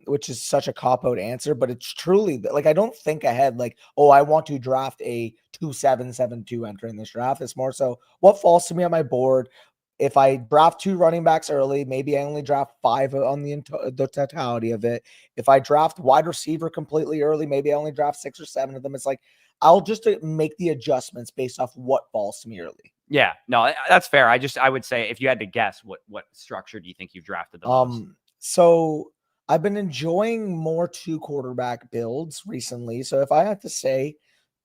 Which is such a cop-out answer, but it's truly like I don't think ahead like, oh, I want to draft a 2-7-7-2 entering this draft. It's more so what falls to me on my board. If I draft 2 running backs early, maybe I only draft 5 on the totality of it. If I draft wide receiver completely early, maybe I only draft 6 or 7 of them. It's like I'll just make the adjustments based off what falls to me early. Yeah, no, that's fair. I would say if you had to guess, what structure do you think you've drafted the most? So I've been enjoying more 2 quarterback builds recently. So if I had to say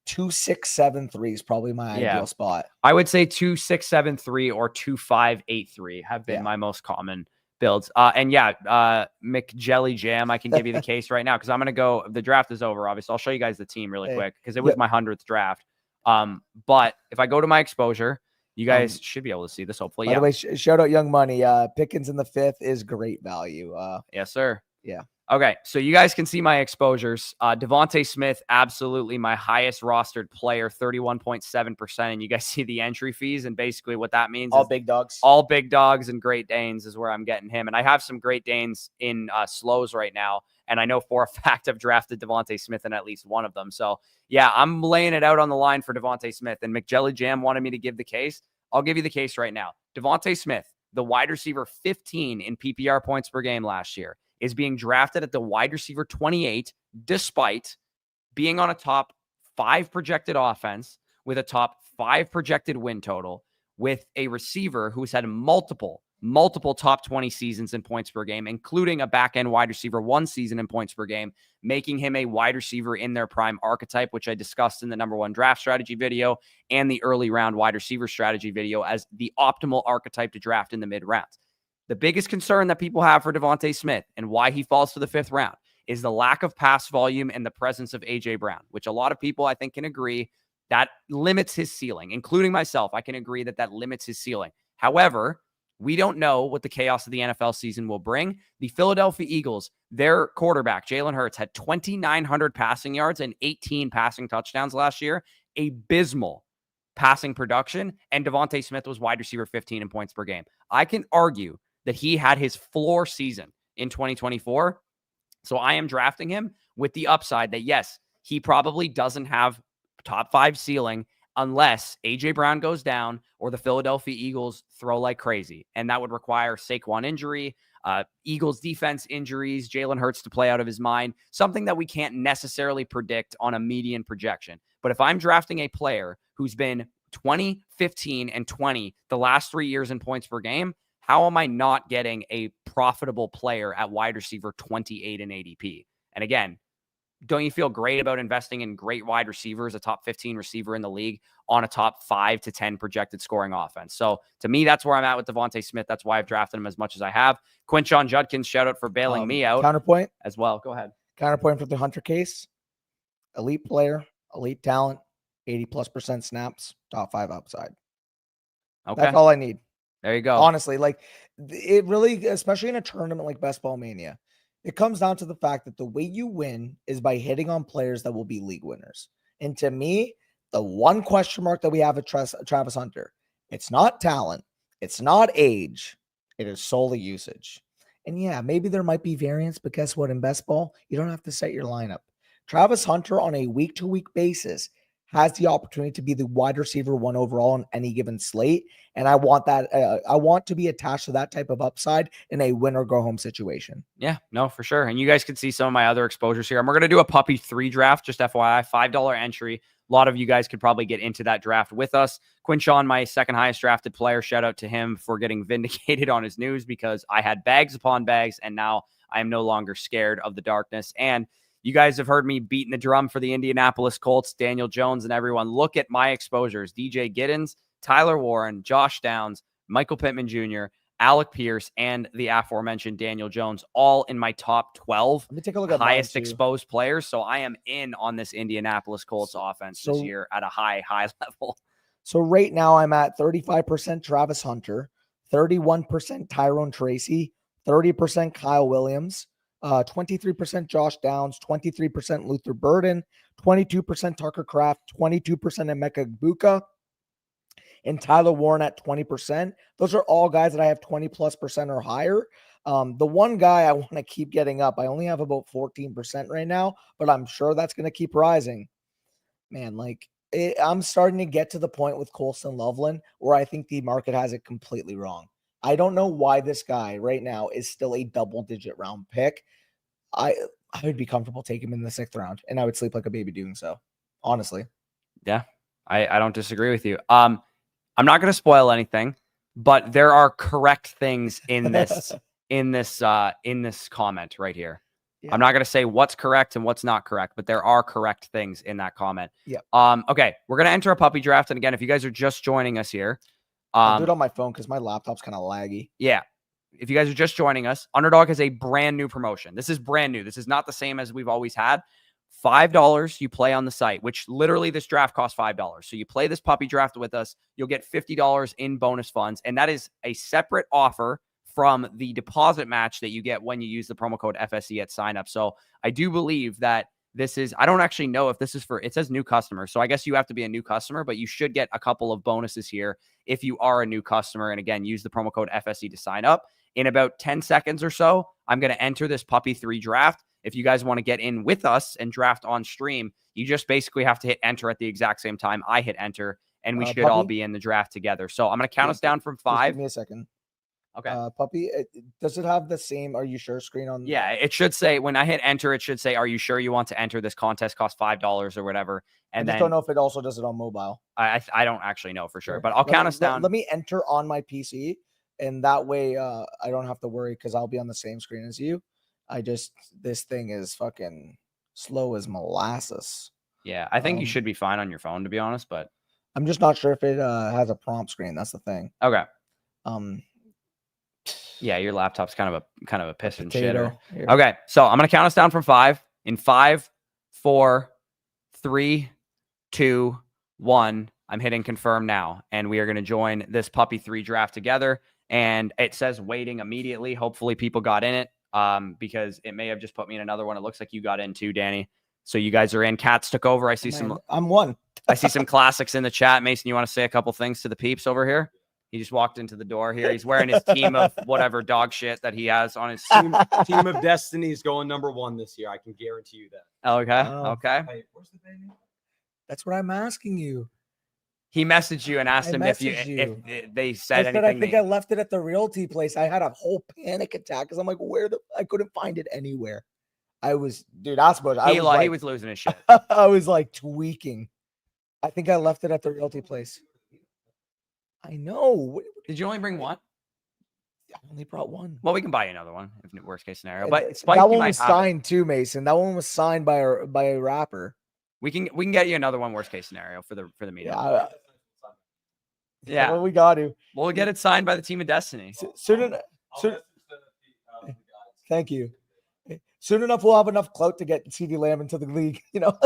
2-6-7-3 is probably my ideal spot. I would say 2-6-7-3 or 2-5-8-3 have been my most common builds. McJelly Jam, I can give you the case right now because I'm going to go. The draft is over, obviously. I'll show you guys the team really quick because it was my 100th draft. But if I go to my exposure, you guys should be able to see this, hopefully. By the way, shout out Young Money. Pickens in the 5th is great value. Yes, sir. Yeah. Okay, so you guys can see my exposures. Devonta Smith, absolutely my highest rostered player, 31.7%. And you guys see the entry fees. And basically what that means All is big dogs. all big dogs and Great Danes is where I'm getting him. And I have some Great Danes in slows right now. And I know for a fact I've drafted Devonta Smith in at least one of them. So, yeah, I'm laying it out on the line for Devonta Smith. And McJelly Jam wanted me to give the case. I'll give you the case right now. Devonta Smith, the wide receiver 15 in PPR points per game last year, is being drafted at the wide receiver 28, despite being on a top 5 projected offense with a top 5 projected win total, with a receiver who's had multiple top 20 seasons in points per game, including a back-end wide receiver 1 season in points per game, making him a wide receiver in their prime archetype, which I discussed in the number 1 draft strategy video and the early round wide receiver strategy video as the optimal archetype to draft in the mid rounds. The biggest concern that people have for Devonta Smith and why he falls to the 5th round is the lack of pass volume and the presence of A.J. Brown, which a lot of people I think can agree that limits his ceiling, including myself. I can agree that limits his ceiling. However, we don't know what the chaos of the NFL season will bring. The Philadelphia Eagles, their quarterback, Jalen Hurts, had 2,900 passing yards and 18 passing touchdowns last year. Abysmal passing production. And Devonta Smith was wide receiver 15 in points per game. I can argue that he had his floor season in 2024. So I am drafting him with the upside that, yes, he probably doesn't have top 5 ceiling unless A.J. Brown goes down or the Philadelphia Eagles throw like crazy. And that would require Saquon injury, Eagles defense injuries, Jalen Hurts to play out of his mind, something that we can't necessarily predict on a median projection. But if I'm drafting a player who's been 20, 15, and 20 the last 3 years in points per game, how am I not getting a profitable player at wide receiver 28 in ADP? And again, don't you feel great about investing in great wide receivers, a top 15 receiver in the league on a top 5 to 10 projected scoring offense? So to me, that's where I'm at with Devonta Smith. That's why I've drafted him as much as I have. Quinshon Judkins, shout out for bailing me out. Counterpoint as well. Go ahead. Counterpoint for the Hunter case. Elite player, elite talent, 80+% snaps, top 5 upside. Okay. That's all I need. There you go. Honestly, like it really, especially in a tournament like Best Ball Mania, it comes down to the fact that the way you win is by hitting on players that will be league winners. And to me, the one question mark that we have at Travis Hunter, it's not talent, it's not age, it is solely usage. And yeah, maybe there might be variance, but guess what? In Best Ball, you don't have to set your lineup. Travis Hunter on a week-to-week basis has the opportunity to be the wide receiver 1 overall on any given slate. And I want that. I want to be attached to that type of upside in a win or go home situation. Yeah, no, for sure. And you guys can see some of my other exposures here. And we're going to do a puppy 3 draft, just FYI, $5 entry. A lot of you guys could probably get into that draft with us. Quinshon, my second highest drafted player, shout out to him for getting vindicated on his news, because I had bags upon bags and now I am no longer scared of the darkness. And you guys have heard me beating the drum for the Indianapolis Colts, Daniel Jones, and everyone. Look at my exposures. DJ Giddens, Tyler Warren, Josh Downs, Michael Pittman Jr., Alec Pierce, and the aforementioned Daniel Jones, all in my top 12 Let me take a look at highest exposed players. So I am in on this Indianapolis Colts offense this year at a high level. So right now I'm at 35% Travis Hunter, 31% Tyrone Tracy, 30% Kyle Williams, 23% Josh Downs, 23% Luther Burden, 22% Tucker Kraft, 22% Emeka Egbuka, and Tyler Warren at 20%. Those are all guys that I have 20+% or higher. The one guy I want to keep getting up, I only have about 14% right now, but I'm sure that's going to keep rising. Man, I'm starting to get to the point with Colston Loveland where I think the market has it completely wrong. I don't know why this guy right now is still a double-digit round pick. I would be comfortable taking him in the 6th round, and I would sleep like a baby doing so, honestly. Yeah, I don't disagree with you. I'm not going to spoil anything, but there are correct things in this in this comment right here. Yeah. I'm not going to say what's correct and what's not correct, but there are correct things in that comment. Yeah. Okay, we're going to enter a puppy draft, and again, if you guys are just joining us here, I'll do it on my phone because my laptop's kind of laggy. Yeah. If you guys are just joining us, Underdog has a brand new promotion. This is brand new. This is not the same as we've always had. $5 you play on the site, which literally this draft costs $5. So you play this puppy draft with us, you'll get $50 in bonus funds. And that is a separate offer from the deposit match that you get when you use the promo code FSE at sign up. So I do believe that this is, I don't actually know if this is for, it says new customer. So I guess you have to be a new customer, but you should get a couple of bonuses here if you are a new customer. And again, use the promo code FSE to sign up. In about 10 seconds or so, I'm going to enter this Puppy 3 draft. If you guys want to get in with us and draft on stream, you just basically have to hit enter at the exact same time I hit enter, and we should all be in the draft together. So I'm going to count us down from 5. Give me a second. Okay. Puppy, does it have the same "Are you sure" screen on? Yeah, it should say, when I hit enter, it should say, "Are you sure you want to enter? This contest costs $5 or whatever." And I then don't know if it also does it on mobile. I don't actually know for sure, but I'll count us down. Let me enter on my PC, and that way I don't have to worry because I'll be on the same screen as you. This thing is fucking slow as molasses. Yeah, I think you should be fine on your phone, to be honest, but I'm just not sure if it has a prompt screen. That's the thing. Okay. Yeah, your laptop's kind of a piss and shitter. Here. Okay, so I'm gonna count us down from 5. In 5, 4, 3, 2, 1. I'm hitting confirm now, and we are gonna join this Puppy 3 draft together. And it says waiting immediately. Hopefully, people got in it. Because it may have just put me in another one. It looks like you got in too, Danny. So you guys are in. Cats took over. I see I'm one. I see some classics in the chat. Mason, you want to say a couple things to the peeps over here? He just walked into the door here. He's wearing his team of whatever dog shit that he has on his team of Destiny is going #1 this year. I can guarantee you that. Okay. Oh. Okay. Hey, where's the baby? That's what I'm asking you. He messaged you and asked him if they said anything. I think I left it at the realty place. I had a whole panic attack because I'm like, I couldn't find it anywhere. I was, dude, I suppose he was losing his shit. I was like tweaking. I think I left it at the realty place. I know. Did you only bring one? I only brought one. Well, we can buy you another one if worst case scenario. And but Spike, that one was signed too, Mason. That one was signed by a rapper. We can get you another one worst case scenario for the meetup. Yeah. Well, we got to. We'll get it signed by the team of Destiny. Soon. Thank you. Soon enough, we'll have enough clout to get CD Lamb into the league. You know.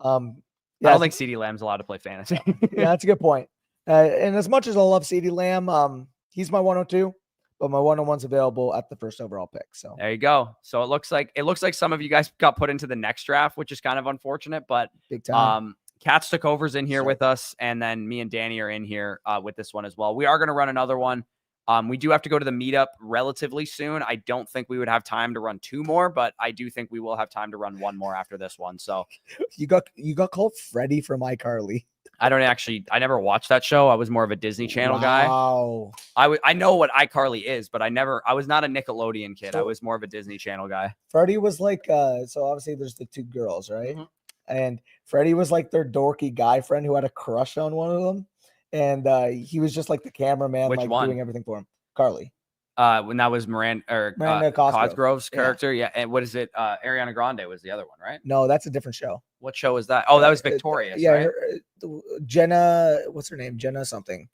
I don't think CD Lamb's allowed to play fantasy. Yeah, that's a good point. And as much as I love CD Lamb, he's my 102, but my 101's available at the first overall pick. So there you go. So it looks like some of you guys got put into the next draft, which is kind of unfortunate, but big time. Cats took overs in here with us, and then me and Danny are in here with this one as well. We are going to run another one. We do have to go to the meetup relatively soon. I don't think we would have time to run 2 more, but I do think we will have time to run 1 more after this one. So you got called Freddie from iCarly. I never watched that show. I was more of a Disney Channel guy. I know what iCarly is, but I was not a Nickelodeon kid. I was more of a Disney Channel guy. Freddie was like, so obviously there's the 2 girls, right? Mm-hmm. And Freddie was like their dorky guy friend who had a crush on one of them. And he was just like the cameraman, doing everything for him. Carly. When that was Miranda Cosgrove's character. Yeah. And what is it? Ariana Grande was the other one, right? No, that's a different show. What show was that? Oh, that was Victorious. Yeah. Right? Jenna, what's her name? Jenna something.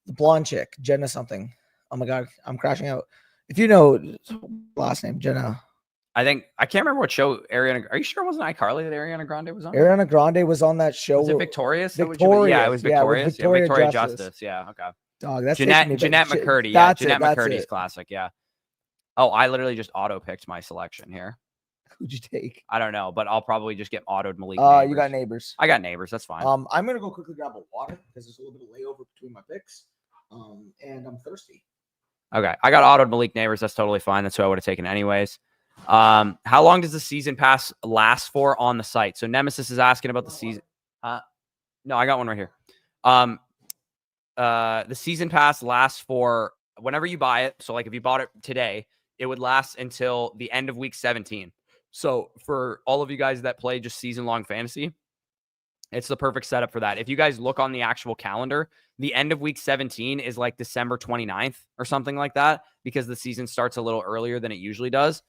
The blonde chick, Jenna something. Oh my God, I'm crashing out. If you know last name, Jenna. I can't remember what show Ariana. Are you sure it wasn't iCarly that Ariana Grande was on? Ariana Grande was on that show. Was it Victorious? Victorious. Yeah, it was Victorious. Yeah, Victoria Justice. Yeah, okay. Dog, that's Jeanette McCurdy. Yeah, Jeanette McCurdy's classic. Yeah. Oh, I literally just auto picked my selection here. Who'd you take? I don't know, but I'll probably just get autoed Malik. You got Neighbors. I got Neighbors. That's fine. I'm gonna go quickly grab a water because there's a little bit of layover between my picks. And I'm thirsty. Okay, I got autoed Malik Neighbors. That's totally fine. That's who I would have taken anyways. How long does the season pass last for on the site? So Nemesis is asking about the season. No, I got one right here. The season pass lasts for whenever you buy it. So like if you bought it today, it would last until the end of week 17. So for all of you guys that play just season-long fantasy, it's the perfect setup for that. If you guys look on the actual calendar, the end of week 17 is like December 29th or something like that because the season starts a little earlier than it usually does.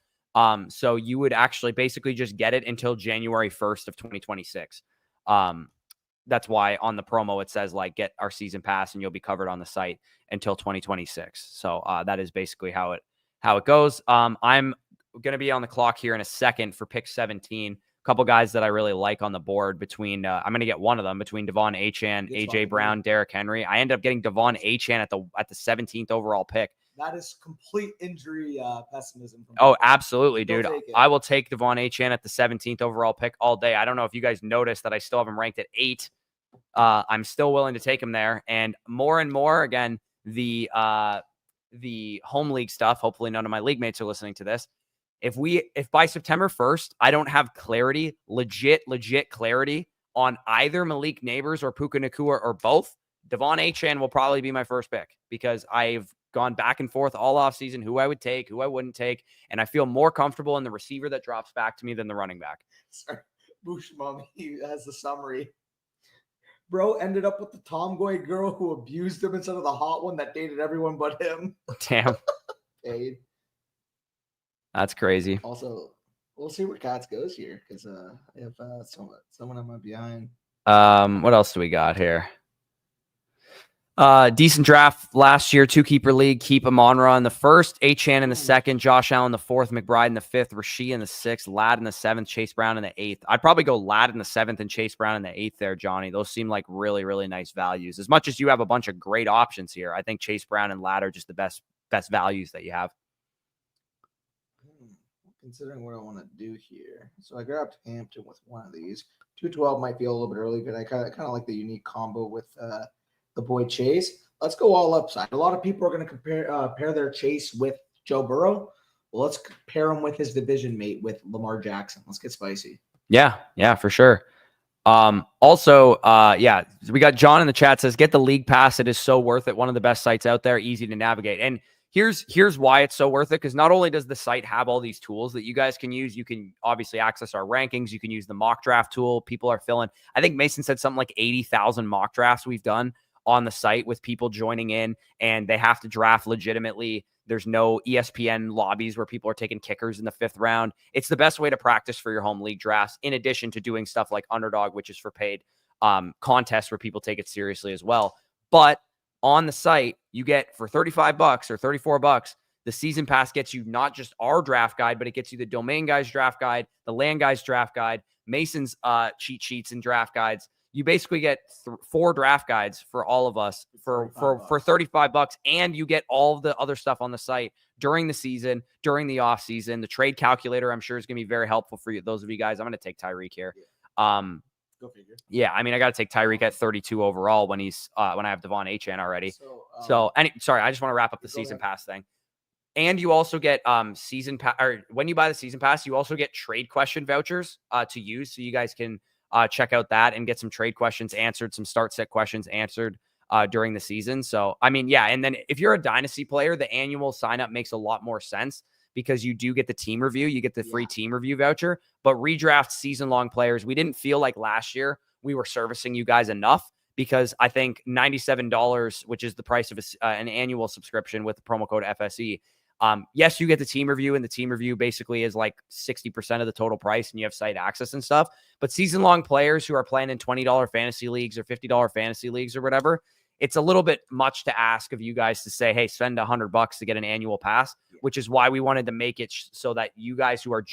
So you would actually basically just get it until January 1st of 2026. That's why on the promo, it says like, get our season pass and you'll be covered on the site until 2026. So that is basically how it goes. I'm going to be on the clock here in a second for pick 17. A couple guys that I really like on the board between, I'm going to get one of them between Devon Achane, AJ Brown, Derrick Henry. I ended up getting Devon Achane at the 17th overall pick That is complete injury pessimism. From Oh, absolutely, They'll dude. take it. I will take Devon Achane at the 17th overall pick all day. I don't know if you guys noticed that I still have him ranked at 8. I'm still willing to take him there. And more, again, the home league stuff, hopefully none of my league mates are listening to this. If by September 1st, I don't have clarity, legit clarity on either Malik Neighbors or Puka Nacua or both, Devon Achane will probably be my first pick because I've gone back and forth all offseason who I would take, who I wouldn't take, and I feel more comfortable in the receiver that drops back to me than the running back. Sorry. Bush Mom, he has the summary. Bro ended up with the tomboy girl who abused him instead of the hot one that dated everyone but him. Damn. Paid. That's crazy. Also, we'll see where Cats goes here because I have someone on my behind. What else do we got here? Decent draft last year, 2-keeper league. Keep Amonra in the first, Achane in the second, Josh Allen the fourth, McBride in the fifth, Rasheed in the sixth, Ladd in the seventh, Chase Brown in the eighth. I'd probably go Ladd in the seventh and Chase Brown in the eighth there, Johnny. Those seem like really, really nice values. As much as you have a bunch of great options here, I think Chase Brown and Ladd are just the best values that you have. Considering what I want to do here. So I grabbed Hampton with one of these. 212 might be a little bit early, but I kind of like the unique combo with the boy Chase. Let's go all upside. A lot of people are going to pair their Chase with Joe Burrow. Well, let's pair him with his division mate with Lamar Jackson. Let's get spicy. Yeah, for sure. Also, we got John in the chat says, get the league pass. It is so worth it. One of the best sites out there, easy to navigate. And here's why it's so worth it. Because not only does the site have all these tools that you guys can use, you can obviously access our rankings. You can use the mock draft tool. People are filling, I think Mason said something like 80,000 mock drafts we've done on the site with people joining in, and they have to draft legitimately. There's no ESPN lobbies where people are taking kickers in the 5th round. It's the best way to practice for your home league drafts, in addition to doing stuff like Underdog, which is for paid contests where people take it seriously as well. But on the site, you get for $35 or $34, the season pass gets you not just our draft guide, but it gets you the Domain Guys draft guide, the Land Guys draft guide, Mason's cheat sheets and draft guides. You basically get 4 draft guides for all of us for $35, and you get all of the other stuff on the site during the season, during the off season. The trade calculator, I'm sure, is going to be very helpful for you, those of you guys. I'm going to take Tyreek here. Go figure. Yeah, I mean, I got to take Tyreek at 32 overall when I have Devon Achane already. Sorry, I just want to wrap up the season pass thing. And you also get season pass, or when you buy the season pass, you also get trade question vouchers to use, so you guys can check out that and get some trade questions answered, some start set questions answered during the season. So, I mean, yeah. And then if you're a dynasty player, the annual sign up makes a lot more sense because you do get the team review, you get the free team review voucher. But redraft season long players, we didn't feel like last year we were servicing you guys enough, because I think $97, which is the price of an annual subscription with the promo code FSE. Yes, you get the team review, and the team review basically is like 60% of the total price, and you have site access and stuff. But season-long players who are playing in $20 fantasy leagues or $50 fantasy leagues or whatever, it's a little bit much to ask of you guys to say, hey, spend $100 to get an annual pass, which is why we wanted to make it so that you guys who are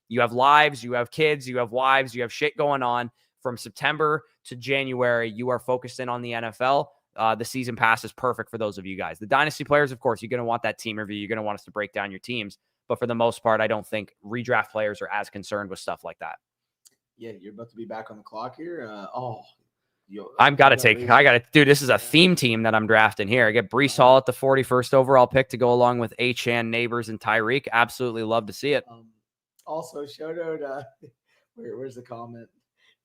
you have lives, you have kids, you have wives, you have shit going on from September to January, you are focused in on the NFL. The season pass is perfect for those of you guys. The dynasty players, of course, you're going to want that team review. You're going to want us to break down your teams. But for the most part, I don't think redraft players are as concerned with stuff like that. Yeah, you're about to be back on the clock here. Dude, this is a theme team that I'm drafting here. I get Breece Hall at the 41st overall pick to go along with Achane, Neighbors, and Tyreek. Absolutely love to see it. Also, shout out, where's the comment?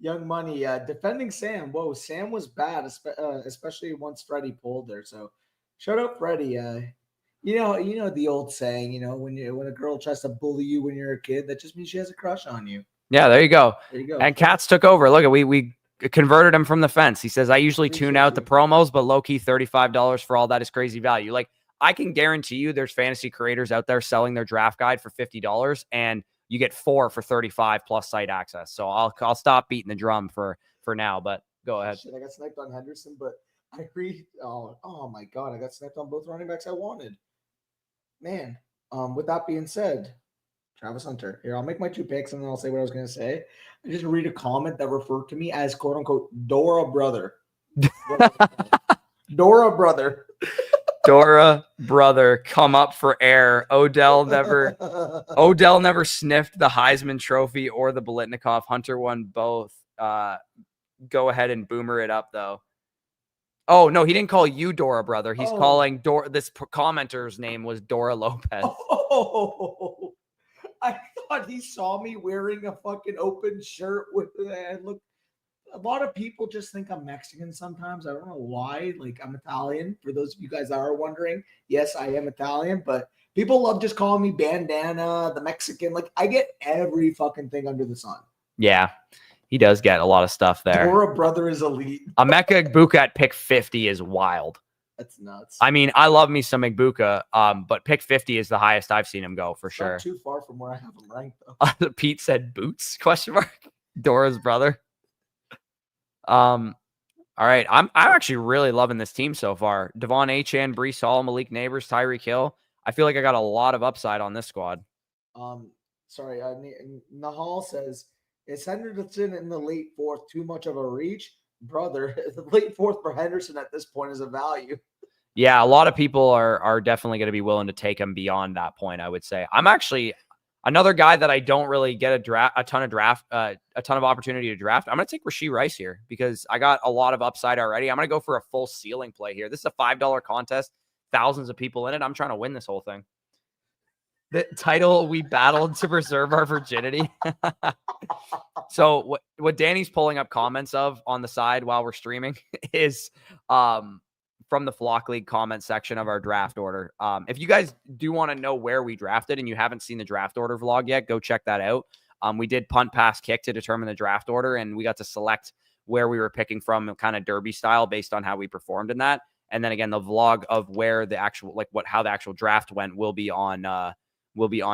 Young Money, defending Sam. Whoa, Sam was bad, especially once Freddie pulled there. So, shout out Freddie. You know the old saying. When a girl tries to bully you when you're a kid, that just means she has a crush on you. Yeah, there you go. There you go. And Cats took over. Look, we converted him from the fence. He says, I usually tune out the promos, but low key $35 for all that is crazy value. Like, I can guarantee you, there's fantasy creators out there selling their draft guide for $50, and you get 4 for $35 plus site access. So I'll stop beating the drum for now, but go ahead. Shit, I got sniped on Henderson, but I agree. Oh my God, I got sniped on both running backs I wanted. Man, with that being said, Travis Hunter. Here, I'll make my 2 picks and then I'll say what I was going to say. I just read a comment that referred to me as quote unquote Dora brother. Dora brother. Dora brother come up for air. Odell never sniffed the Heisman Trophy or the Bolitnikov. Hunter won both. Go ahead and boomer it up though. Oh no, he didn't call you Dora brother. He's calling Dora. This commenter's name was Dora Lopez. Oh, I thought he saw me wearing a fucking open shirt with and look. A lot of people just think I'm Mexican sometimes. I don't know why. Like, I'm Italian. For those of you guys that are wondering, yes, I am Italian, but people love just calling me bandana, the Mexican. Like, I get every fucking thing under the sun. Yeah, he does get a lot of stuff there. Dora brother is elite. Emeka Egbuka at pick 50 is wild. That's nuts. I mean, I love me some Egbuka, but pick 50 is the highest I've seen him go for sure. Not too far from where I have him ranked, though. Pete said boots, ? Dora's brother. All right. I'm actually really loving this team so far. Devon Achane, Breece Hall, Malik Neighbors, Tyreek Hill. I feel like I got a lot of upside on this squad. Sorry, Nahal says, is Henderson in the late fourth too much of a reach? Brother, the late fourth for Henderson at this point is a value. Yeah, a lot of people are definitely going to be willing to take him beyond that point, I would say. I'm actually another guy that I don't really get a ton of opportunity to draft. I'm going to take Rashee Rice here because I got a lot of upside already. I'm going to go for a full ceiling play here. This is a $5 contest, thousands of people in it. I'm trying to win this whole thing. The title, we battled to preserve our virginity. So what Danny's pulling up comments of on the side while we're streaming is from the Flock League comment section of our draft order. If you guys do want to know where we drafted and you haven't seen the draft order vlog yet, go check that out. We did punt, pass, kick to determine the draft order, and we got to select where we were picking from, kind of derby style based on how we performed in that. And then again, the vlog of where the actual how the actual draft went will be on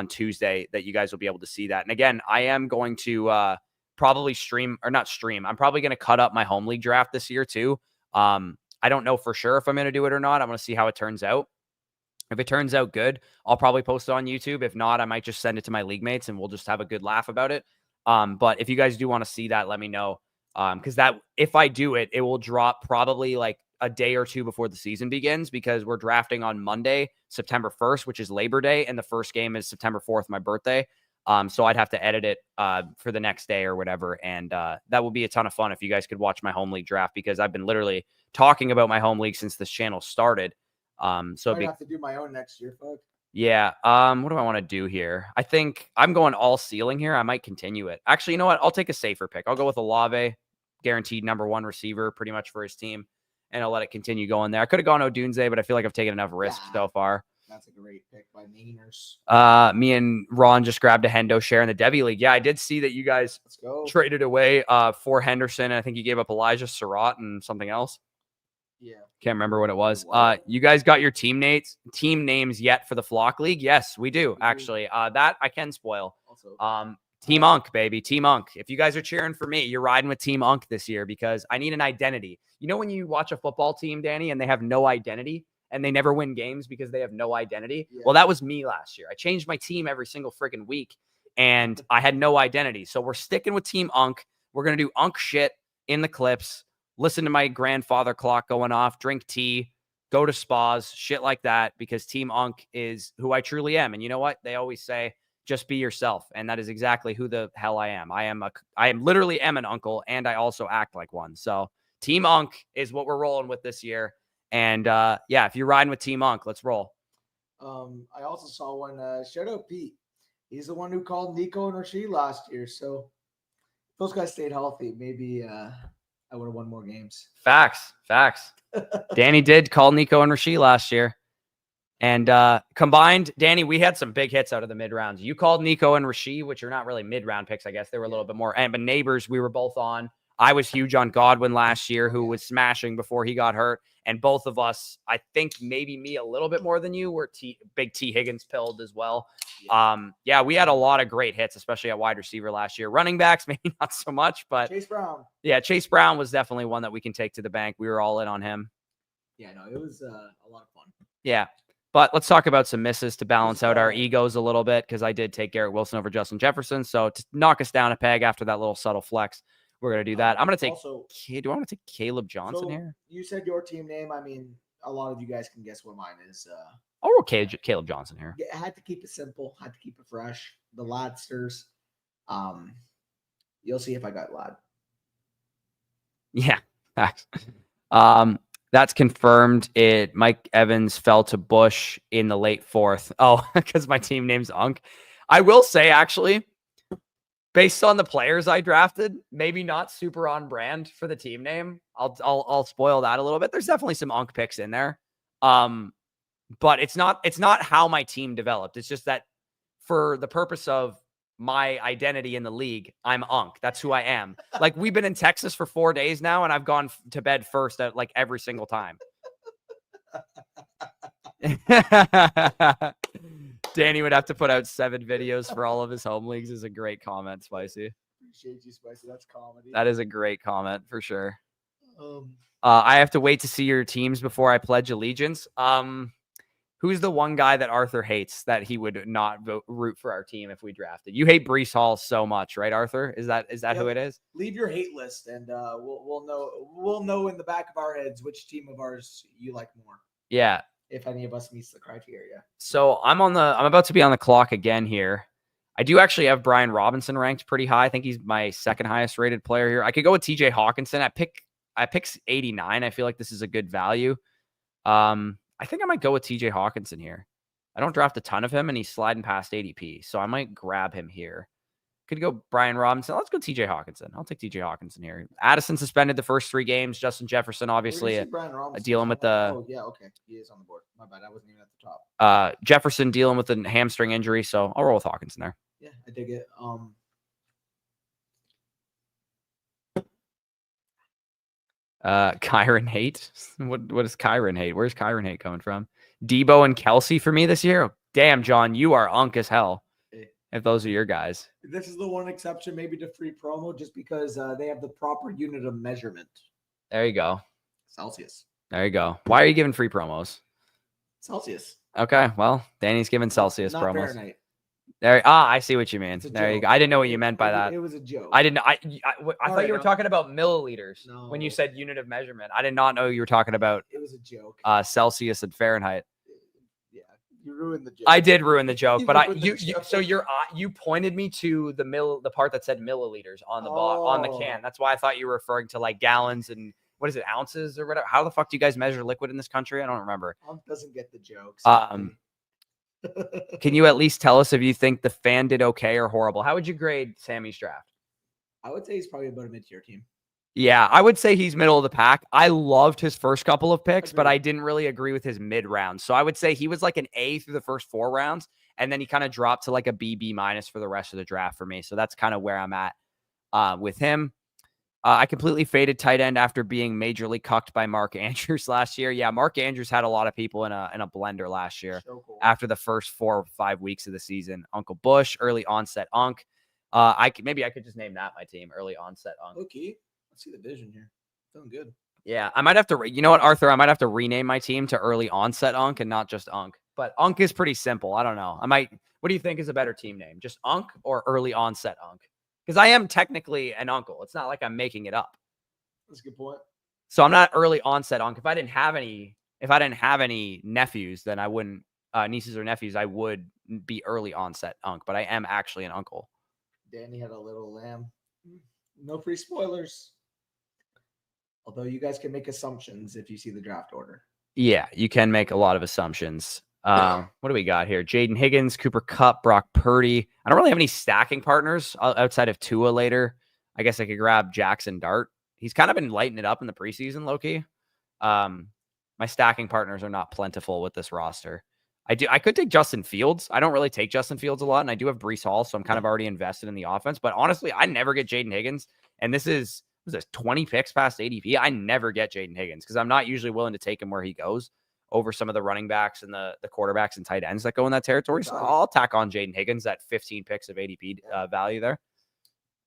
Tuesday, that you guys will be able to see that. And again, I am going to probably I'm probably going to cut up my home league draft this year too. I don't know for sure if I'm going to do it or not. I'm going to see how it turns out. If it turns out good, I'll probably post it on YouTube. If not, I might just send it to my league mates and we'll just have a good laugh about it. But if you guys do want to see that, let me know. Because that, if I do it, it will drop probably like a day or two before the season begins, because we're drafting on Monday, September 1st, which is Labor Day. And the first game is September 4th, my birthday. So I'd have to edit it for the next day or whatever. And that would be a ton of fun if you guys could watch my home league draft, because I've been literally talking about my home league since this channel started. So I have to do my own next year, folks. Yeah. What do I want to do here? I think I'm going all ceiling here. I might continue it. Actually, you know what? I'll take a safer pick. I'll go with Olave, guaranteed number one receiver pretty much for his team. And I'll let it continue going there. I could have gone Odunze, but I feel like I've taken enough risks so far. That's a great pick by Mainers. Me and Ron just grabbed a Hendo share in the Debbie League. Yeah, I did see that you guys traded away for Henderson. And I think you gave up Elijah Surratt and something else. Yeah. Can't remember what it was. You guys got your team names yet for the Flock League? Yes, we do, actually. That I can spoil. Also, Team Unk, baby. Team Unk. If you guys are cheering for me, you're riding with Team Unk this year, because I need an identity. You know when you watch a football team, Danny, and they have no identity and they never win games because they have no identity? Yeah. Well, that was me last year. I changed my team every single freaking week and I had no identity. So we're sticking with Team Unk. We're going to do Unk shit in the clips. Listen to my grandfather clock going off, drink tea, go to spas, shit like that, because Team Unk is who I truly am. And you know what? They always say, just be yourself. And that is exactly who the hell I am. I am literally an uncle, and I also act like one. So Team Unk is what we're rolling with this year. And yeah, if you're riding with Team Unk, let's roll. I also saw one, shout out Pete. He's the one who called Nico and Rashee last year. So if those guys stayed healthy, maybe I would have won more games. Facts. Danny did call Nico and Rashee last year. And combined, Danny, we had some big hits out of the mid rounds. You called Nico and Rashee, which are not really mid round picks, I guess. They were a little bit more. But Neighbors, we were both on. I was huge on Godwin last year, who was smashing before he got hurt. And both of us, I think maybe me a little bit more than you, were big T Higgins pilled as well. Yeah, we had a lot of great hits, especially at wide receiver last year. Running backs, maybe not so much, but Chase Brown. Yeah, Chase Brown was definitely one that we can take to the bank. We were all in on him. Yeah, no, it was a lot of fun. Yeah. But let's talk about some misses to balance out our egos a little bit, because I did take Garrett Wilson over Justin Jefferson. So to knock us down a peg after that little subtle flex, we're going to do that. I'm going to take do I want to take Caleb Johnson here? You said your team name. I mean, a lot of you guys can guess what mine is. I'll roll Caleb Johnson here. I had to keep it simple. Had to keep it fresh. The Ladsters. You'll see if I got Lad. Yeah. Facts. That's confirmed. Mike Evans fell to Bush in the late 4th. Oh, because my team name's Unk. I will say, actually, based on the players I drafted, maybe not super on brand for the team name. I'll spoil that a little bit. There's definitely some Unk picks in there. But it's not how my team developed. It's just that for the purpose of my identity in the league, I'm Unk. That's who I am. Like, we've been in Texas for 4 days now, and I've gone to bed first at like every single time. Danny would have to put out 7 videos for all of his home leagues. Is a great comment, Spicy. Appreciate you, Spicy. That's comedy. That is a great comment for sure. I have to wait to see your teams before I pledge allegiance. Who's the one guy that Arthur hates that he would not root for our team if we drafted? You hate Breece Hall so much, right, Arthur? Is that who it is? Leave your hate list, and we'll know in the back of our heads which team of ours you like more. Yeah. If any of us meets the criteria. So I'm about to be on the clock again here. I do actually have Brian Robinson ranked pretty high. I think he's my second highest rated player here. I could go with TJ Hawkinson. I pick 89. I feel like this is a good value. I think I might go with TJ Hawkinson here. I don't draft a ton of him, and he's sliding past ADP, so I might grab him here. Could go Brian Robinson. Let's go TJ Hawkinson. I'll take TJ Hawkinson here. Addison suspended the first 3 games. Justin Jefferson, obviously, dealing with the... Oh, yeah, okay. He is on the board. My bad. I wasn't even at the top. Jefferson dealing with a hamstring injury, so I'll roll with Hawkinson there. Yeah, I dig it. Kyron hate. What is Kyron hate? Where's Kyron hate coming from? Debo and Kelsey for me this year. Damn, John, you are Unk as hell. If those are your guys. This is the one exception, maybe to free promo, just because they have the proper unit of measurement. There you go. Celsius. There you go. Why are you giving free promos? Celsius. Okay, well, Danny's giving Celsius Not promos. Fahrenheit. I see what you mean. There you go. I didn't know what you meant by that. It was a joke. I didn't. I thought you were talking about milliliters when you said unit of measurement. I did not know you were talking about. It was a joke. Celsius and Fahrenheit. Yeah, you ruined the joke. I did ruin the joke, but you pointed me to the part that said milliliters on the on the can. That's why I thought you were referring to like gallons and what is it, ounces or whatever. How the fuck do you guys measure liquid in this country? I don't remember. Doesn't get the jokes. Can you at least tell us if you think the fan did okay or horrible? How would you grade Sammy's draft? I would say he's probably about a mid-tier team. Yeah, I would say he's middle of the pack. I loved his first couple of picks, but I didn't really agree with his mid round. So I would say he was like an A through the first 4 rounds, and then he kind of dropped to like a B minus for the rest of the draft for me. So that's kind of where I'm at with him. I completely faded tight end after being majorly cucked by Mark Andrews last year. Yeah, Mark Andrews had a lot of people in a blender last year. So cool. After the first 4 or 5 weeks of the season. Uncle Bush, early onset Unk. Maybe I could just name that my team, early onset Unk. Okay, let's see the vision here. Feeling good. Yeah, I might have to. You know what, Arthur? I might have to rename my team to early onset Unk and not just Unk. But Unk is pretty simple. I don't know. What do you think is a better team name? Just Unk or early onset Unk? Because I am technically an uncle. It's not like I'm making it up. That's a good point. So I'm not early onset Unk. If I didn't have any nephews, then I wouldn't nieces or nephews. I would be early onset Unk. But I am actually an uncle. Danny had a little lamb. No free spoilers. Although you guys can make assumptions if you see the draft order. Yeah, you can make a lot of assumptions. What do we got here? Jaden Higgins, Cooper Kupp, Brock Purdy. I don't really have any stacking partners outside of Tua later. I guess I could grab Jackson Dart. He's kind of been lighting it up in the preseason, low-key. My stacking partners are not plentiful with this roster. I could take Justin Fields. I don't really take Justin Fields a lot, and I do have Breece Hall, so I'm kind of already invested in the offense. But honestly, I never get Jaden Higgins, and this is 20 picks past ADP. I never get Jaden Higgins because I'm not usually willing to take him where he goes over some of the running backs and the quarterbacks and tight ends that go in that territory. So I'll tack on Jaden Higgins at 15 picks of ADP value there.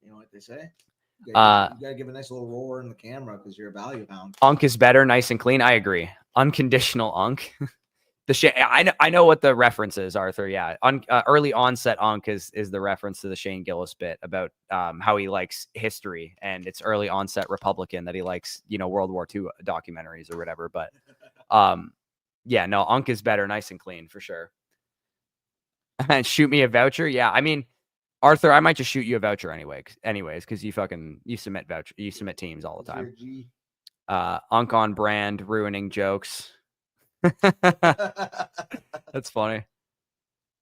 You know what they say? You gotta give a nice little roar in the camera because you're a value hound. Unk is better, nice and clean. I agree. Unconditional Unk. I know what the reference is, Arthur. Yeah, early onset Unk is the reference to the Shane Gillis bit about how he likes history, and it's early onset Republican that he likes, World War II documentaries or whatever. But Yeah, no, Unk is better, nice and clean for sure. And shoot me a voucher. Yeah, I mean, Arthur, I might just shoot you a voucher anyways, because you submit teams all the time. Unk on brand, ruining jokes. That's funny.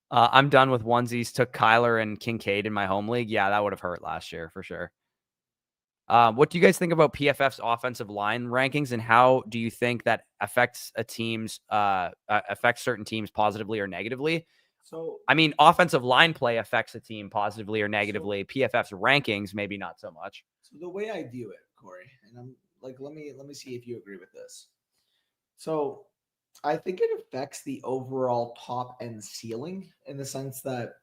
I'm done with onesies. Took Kyler and Kincaid in my home league. Yeah, that would have hurt last year for sure. What do you guys think about PFF's offensive line rankings, and how do you think that affects affects certain teams positively or negatively? So, I mean, offensive line play affects a team positively or negatively. PFF's rankings, maybe not so much. So the way I view it, Corey, and I'm like, let me see if you agree with this. So I think it affects the overall top end ceiling in the sense that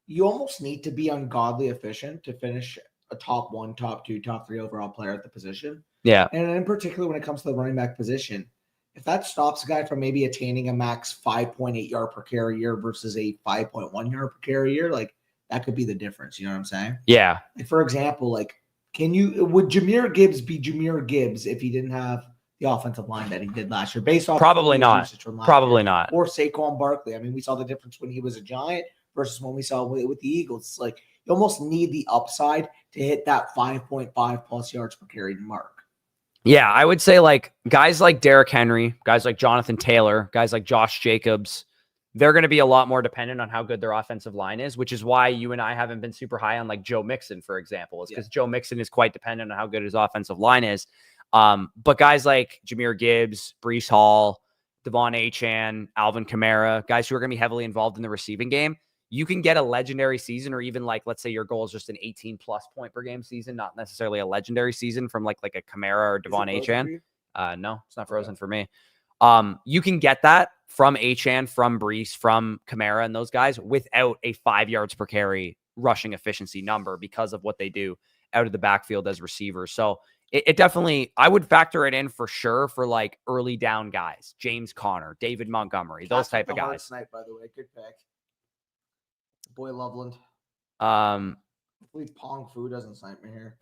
you almost need to be ungodly efficient to finish a top 1, top 2, top 3 overall player at the position. Yeah. And in particular, when it comes to the running back position, if that stops a guy from maybe attaining a max 5.8 yard per carry year versus a 5.1 yard per carry year, like that could be the difference. You know what I'm saying? Yeah. Like, for example, like, would Jahmyr Gibbs be Jahmyr Gibbs if he didn't have the offensive line that he did last year, based off Probably not. Probably not. Or Saquon Barkley? I mean, we saw the difference when he was a Giant versus when we saw with the Eagles. It's like you almost need the upside to hit that 5.5 plus yards per carry mark. Yeah, I would say like guys like Derrick Henry, guys like Jonathan Taylor, guys like Josh Jacobs, they're going to be a lot more dependent on how good their offensive line is, which is why you and I haven't been super high on like Joe Mixon, for example, is because Joe Mixon is quite dependent on how good his offensive line is. But guys like Jahmyr Gibbs, Breece Hall, Devon Achane, Alvin Kamara, guys who are going to be heavily involved in the receiving game, you can get a legendary season, or even like, let's say your goal is just an 18 plus point per game season, not necessarily a legendary season from like a Kamara or Devon Achane. No, it's not frozen for me. You can get that from Achane, from Breece, from Kamara and those guys without a 5 yards per carry rushing efficiency number because of what they do out of the backfield as receivers. So it definitely, I would factor it in for sure for like early down guys, James Conner, David Montgomery, those type of guys. Snipe, by the way, good pick. Boy Loveland. Hopefully Pong Fu doesn't snipe me here.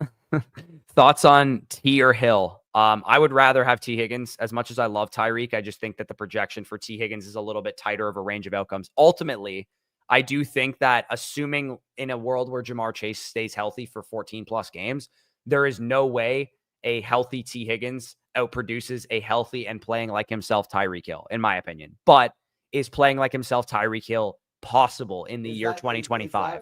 Thoughts on T or Hill? I would rather have T Higgins. As much as I love Tyreek, I just think that the projection for T Higgins is a little bit tighter of a range of outcomes. Ultimately, I do think that assuming in a world where Jamar Chase stays healthy for 14 plus games, there is no way a healthy T Higgins outproduces a healthy and playing like himself Tyreek Hill, in my opinion. But is playing like himself Tyreek Hill possible in the year 2025?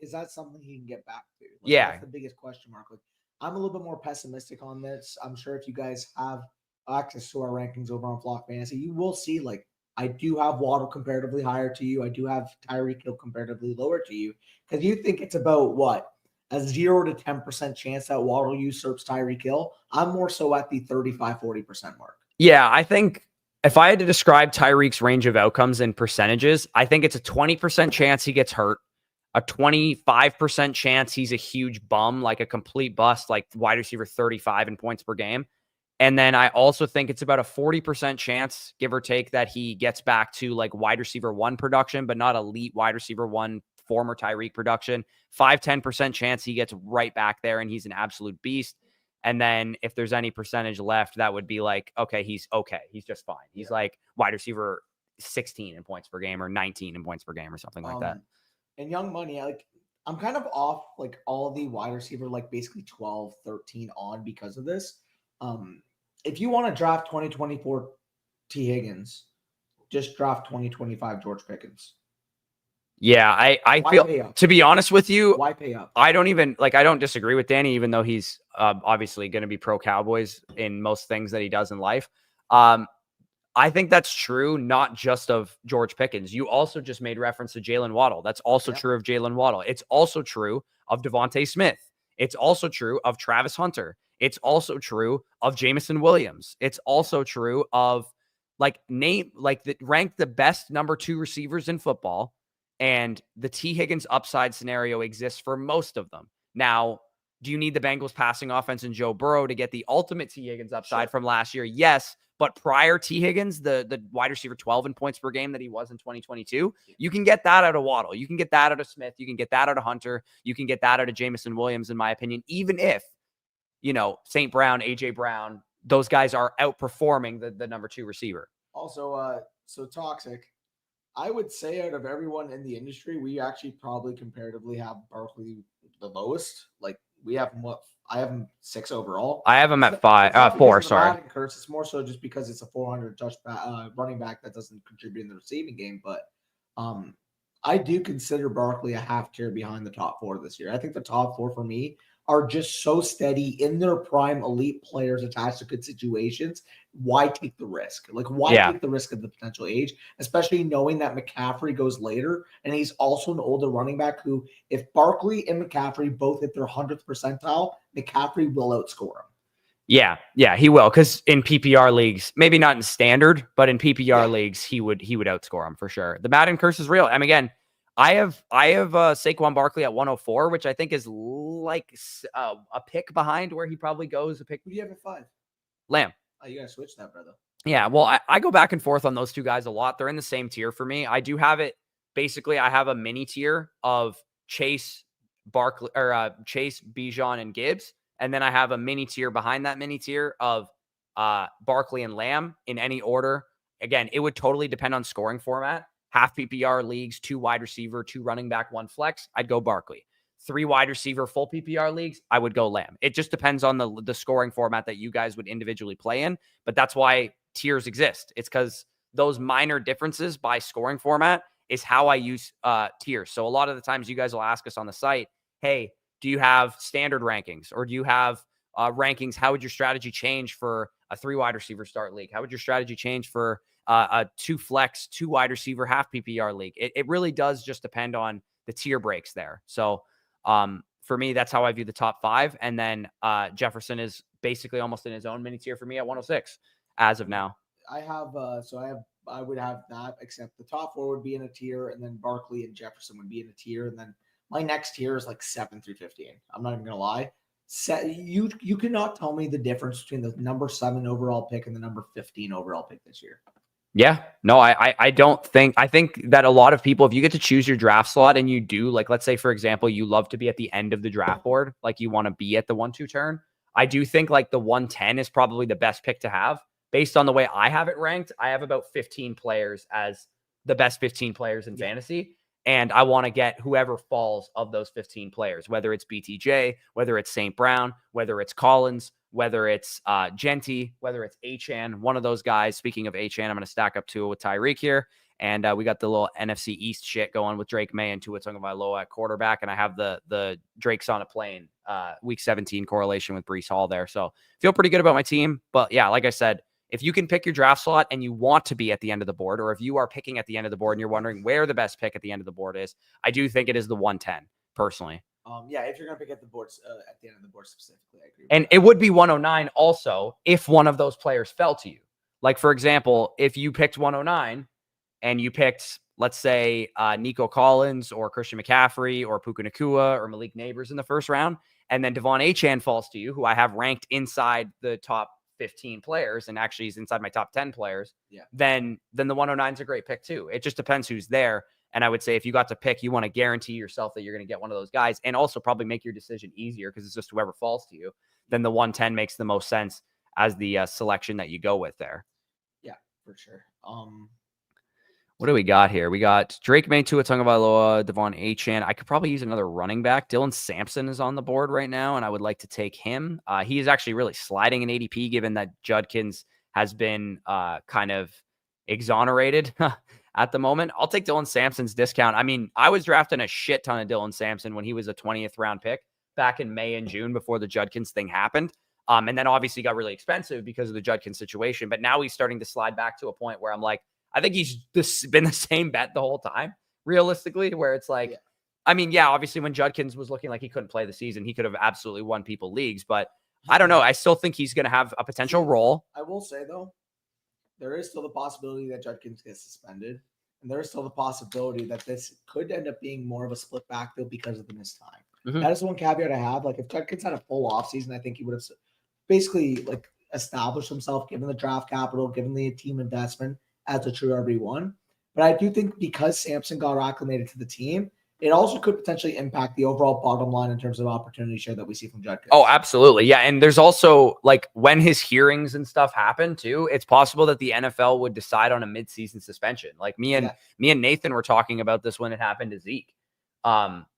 Is that something he can get back to? Like, yeah. That's the biggest question mark. Like, I'm a little bit more pessimistic on this. I'm sure if you guys have access to our rankings over on Flock Fantasy, you will see, like, I do have Waddle comparatively higher to you. I do have Tyreek Hill comparatively lower to you, because you think it's about what? A 0 to 10% chance that Waddle usurps Tyreek Hill. I'm more so at the 35-40% mark. Yeah, I think if I had to describe Tyreek's range of outcomes in percentages, I think it's a 20% chance he gets hurt, a 25% chance he's a huge bum, like a complete bust, like wide receiver 35 in points per game. And then I also think it's about a 40% chance, give or take, that he gets back to like wide receiver 1 production, but not elite wide receiver 1 former Tyreek production. 5-10% chance he gets right back there and he's an absolute beast. And then if there's any percentage left, that would be like, okay. He's just fine. He's like wide receiver 16 in points per game or 19 in points per game or something like that. And Young Money, I'm kind of off like all the wide receiver, like basically 12, 13 on because of this. If you want to draft 2024 T Higgins, just draft 2025 George Pickens. Yeah, I feel, to be honest with you, why pay up? I don't disagree with Danny, even though he's obviously going to be pro Cowboys in most things that he does in life. I think that's true, not just of George Pickens. You also just made reference to Jalen Waddle. That's also true of Jalen Waddle. It's also true of Devonta Smith. It's also true of Travis Hunter. It's also true of Jameson Williams. It's also true of rank the best number 2 receivers in football. And the T Higgins upside scenario exists for most of them. Now, do you need the Bengals passing offense and Joe Burrow to get the ultimate T Higgins upside from last year? Yes. But prior T Higgins, the wide receiver 12 in points per game that he was in 2022, you can get that out of Waddle. You can get that out of Smith. You can get that out of Hunter. You can get that out of Jameson Williams, in my opinion, even if, St. Brown, AJ Brown, those guys are outperforming the number 2 receiver. Also, so Toxic, I would say out of everyone in the industry, we actually probably comparatively have Barkley the lowest. Like we have him I have him 6 overall. I have him at It's not 4, because of the sorry. Madden curse. It's more so just because it's a 400 touch running back that doesn't contribute in the receiving game. But I do consider Barkley a half tier behind the top 4 this year. I think the top 4 for me are just so steady in their prime, elite players attached to good situations. Why take the risk? Like, why take the risk of the potential age, especially knowing that McCaffrey goes later, and he's also an older running back who, if Barkley and McCaffrey both hit their 100th percentile, McCaffrey will outscore him. Yeah, he will. Because in PPR leagues, maybe not in standard, but in PPR leagues, he would outscore him for sure. The Madden curse is real. I mean, again, I have Saquon Barkley at 104, which I think is like a pick behind where he probably goes. A pick. Who do you have at 5? Lamb. Oh, you gotta switch that, brother. Yeah, well, I go back and forth on those 2 guys a lot. They're in the same tier for me. I do have it. Basically, I have a mini tier of Chase, Barkley, or Chase, Bijan, and Gibbs. And then I have a mini tier behind that mini tier of Barkley and Lamb in any order. Again, it would totally depend on scoring format. Half PPR leagues, 2 wide receiver, 2 running back, 1 flex, I'd go Barkley. 3 wide receiver, full PPR leagues, I would go Lamb. It just depends on the scoring format that you guys would individually play in. But that's why tiers exist. It's because those minor differences by scoring format is how I use tiers. So a lot of the times you guys will ask us on the site, hey, do you have standard rankings or do you have rankings? How would your strategy change for a 3 wide receiver start league? How would your strategy change for a 2 flex, 2 wide receiver, half PPR league? It really does just depend on the tier breaks there. So for me, that's how I view the top 5. And then Jefferson is basically almost in his own mini tier for me at 106 as of now. I would have that, except the top 4 would be in a tier, and then Barkley and Jefferson would be in a tier, and then my next tier is like 7 through 15. I'm not even gonna lie. You cannot tell me the difference between the number 7 overall pick and the number 15 overall pick this year. Yeah, no, I don't think. I think that a lot of people, if you get to choose your draft slot and you do, like, let's say, for example, you love to be at the end of the draft board, like you want to be at the 1-2 turn. I do think like the 110 is probably the best pick to have based on the way I have it ranked. I have about 15 players as the best 15 players in fantasy. And I want to get whoever falls of those 15 players, whether it's BTJ, whether it's St. Brown, whether it's Collins, whether it's Genty, whether it's Achan, one of those guys. Speaking of Achan, I'm going to stack up Tua with Tyreek here. And we got the little NFC East shit going with Drake May and Tua Tagovailoa at quarterback. And I have the Drake's on a plane week 17 correlation with Breece Hall there. So feel pretty good about my team. But yeah, like I said, if you can pick your draft slot and you want to be at the end of the board, or if you are picking at the end of the board and you're wondering where the best pick at the end of the board is, I do think it is the 110 personally. Yeah, if you're going to pick at the board at the end of the board specifically, I agree. And it would be 109 also if one of those players fell to you. Like, for example, if you picked 109 and you picked, let's say, Nico Collins or Christian McCaffrey or Puka Nacua or Malik Neighbors in the first round, and then Devon Achan falls to you, who I have ranked inside the top 15 players and actually is inside my top 10 players, then the 109 is a great pick too. It just depends who's there. And I would say if you got to pick, you want to guarantee yourself that you're going to get one of those guys and also probably make your decision easier because it's just whoever falls to you. Then the 110 makes the most sense as the selection that you go with there. Yeah, for sure. What do we got here? We got Drake May, Tua Tagovailoa, Devon Achan. I could probably use another running back. Dylan Sampson is on the board right now, and I would like to take him. He is actually really sliding in ADP, given that Judkins has been kind of exonerated at the moment. I'll take Dylan Sampson's discount. I mean, I was drafting a shit ton of Dylan Sampson when he was a 20th round pick back in May and June before the Judkins thing happened. And then obviously got really expensive because of the Judkins situation. But now he's starting to slide back to a point where I'm like, I think he's been the same bet the whole time, realistically, where it's like, I mean, yeah, obviously when Judkins was looking like he couldn't play the season, he could have absolutely won people leagues, but I don't know. I still think he's going to have a potential role. I will say, though, there is still the possibility that Judkins gets suspended, and there is still the possibility that this could end up being more of a split backfield because of the missed time. Mm-hmm. That is one caveat I have. Like, if Judkins had a full offseason, I think he would have basically, like, established himself, given the draft capital, given the team investment, as a true RB1. But I do think because Sampson got acclimated to the team, it also could potentially impact the overall bottom line in terms of opportunity share that we see from Judkins. Oh, absolutely. Yeah. And there's also like when his hearings and stuff happen too, it's possible that the NFL would decide on a midseason suspension. Like me and Nathan were talking about this when it happened to Zeke.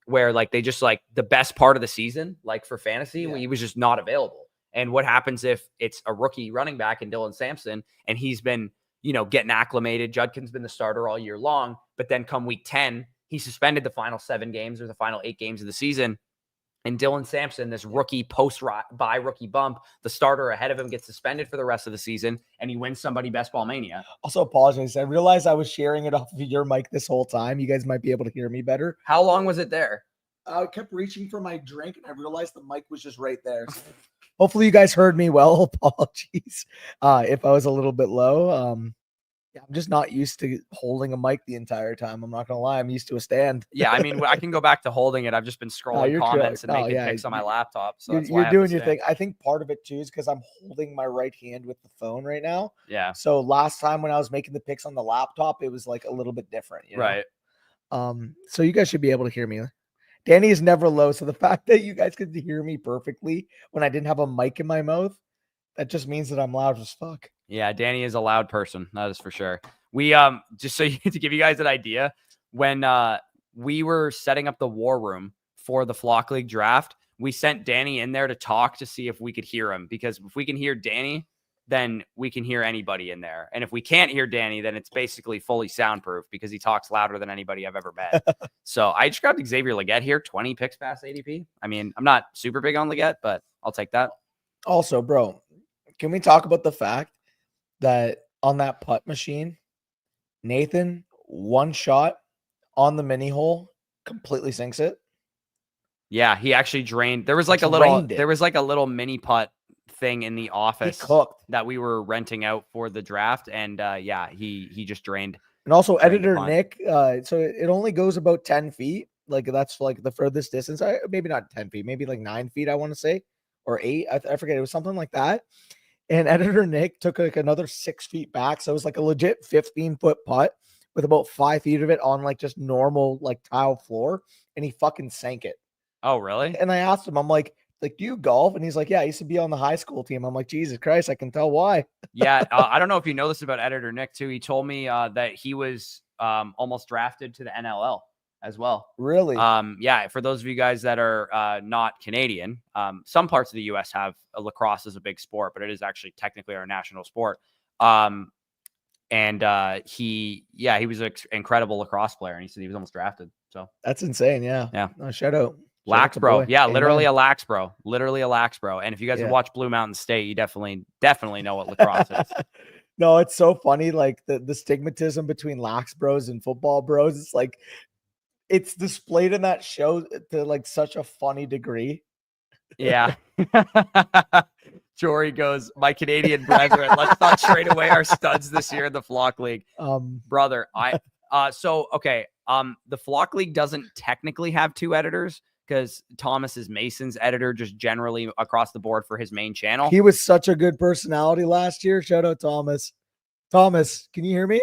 Where like they just like the best part of the season, like for fantasy, he was just not available. And what happens if it's a rookie running back in Dylan Sampson and he's been, getting acclimated? Judkin's been the starter all year long, but then come week 10, he suspended the final 7 games or the final 8 games of the season. And Dylan Sampson, this rookie post-bye rookie bump, the starter ahead of him gets suspended for the rest of the season, and he wins somebody Best Ball Mania. Also, apologize. I realized I was sharing it off of your mic this whole time. You guys might be able to hear me better. How long was it there? I kept reaching for my drink, and I realized the mic was just right there. So hopefully, you guys heard me well. Apologies if I was a little bit low. I'm just not used to holding a mic the entire time. I'm not gonna lie. I'm used to a stand. Yeah, I mean, I can go back to holding it. I've just been scrolling comments and making picks on my laptop. So you're doing your thing. I think part of it too is because I'm holding my right hand with the phone right now. Yeah. So last time when I was making the picks on the laptop, it was like a little bit different. Right. So you guys should be able to hear me. Danny is never low. So the fact that you guys could hear me perfectly when I didn't have a mic in my mouth, that just means that I'm loud as fuck. Yeah, Danny is a loud person. That is for sure. We just so to give you guys an idea, when we were setting up the war room for the Flock League draft, we sent Danny in there to talk to see if we could hear him, because if we can hear Danny, then we can hear anybody in there. And if we can't hear Danny, then it's basically fully soundproof because he talks louder than anybody I've ever met. So I just grabbed Xavier Legette here, 20 picks past ADP. I mean, I'm not super big on Legette, but I'll take that. Also, bro, can we talk about the fact that on that putt machine, Nathan, one shot on the mini hole, completely sinks it? Yeah, he actually drained. There was like a little mini putt thing in the office that we were renting out for the draft, and he just drained. And also, editor Nick, so it only goes about 10 feet. Like that's like the furthest distance. Maybe not 10 feet, maybe like 9 feet, I want to say, or 8. I forget. It was something like that. And editor Nick took like another 6 feet back. So it was like a legit 15-foot putt with about 5 feet of it on like just normal like tile floor. And he fucking sank it. Oh, really? And I asked him, I'm like, do you golf? And he's like, yeah, I used to be on the high school team. I'm like, Jesus Christ, I can tell why. Yeah. I don't know if you know this about editor Nick too. He told me that he was almost drafted to the NLL as well. Really? Yeah. For those of you guys that are not Canadian, some parts of the US have lacrosse as a big sport, but it is actually technically our national sport. And he was an incredible lacrosse player, and he said he was almost drafted. So that's insane. Yeah. Yeah. No, shout out. Lax bro. Yeah, literally a lax bro. Literally a lax bro. And if you guys have watched Blue Mountain State, you definitely know what lacrosse is. No, it's so funny. Like the stigmatism between lax bros and football bros. It's like, it's displayed in that show to like such a funny degree. Yeah. Jory goes, my Canadian brethren, let's not trade away our studs this year in the Flock League. Brother, the Flock League doesn't technically have 2 editors because Thomas is Mason's editor just generally across the board for his main channel. He was such a good personality last year. Shout out Thomas. Thomas, can you hear me?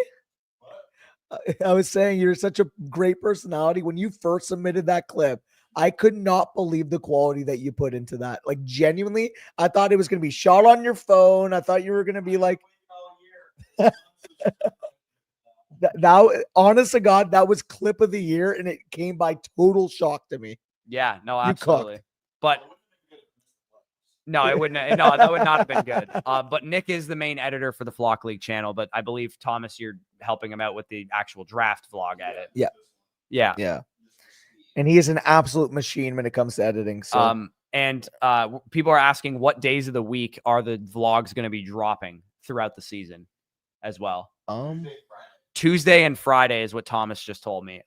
I was saying you're such a great personality. When you first submitted that clip, I could not believe the quality that you put into that. Like genuinely, I thought it was going to be shot on your phone. I thought you were going to be like, that, honest to God, that was clip of the year, and it came by total shock to me. Yeah, no, absolutely. But no, it wouldn't. No, that would not have been good. But Nick is the main editor for the Flock League channel. But I believe Thomas, you're helping him out with the actual draft vlog edit. Yeah. And he is an absolute machine when it comes to editing. So, people are asking what days of the week are the vlogs going to be dropping throughout the season as well. Tuesday and Friday is what Thomas just told me.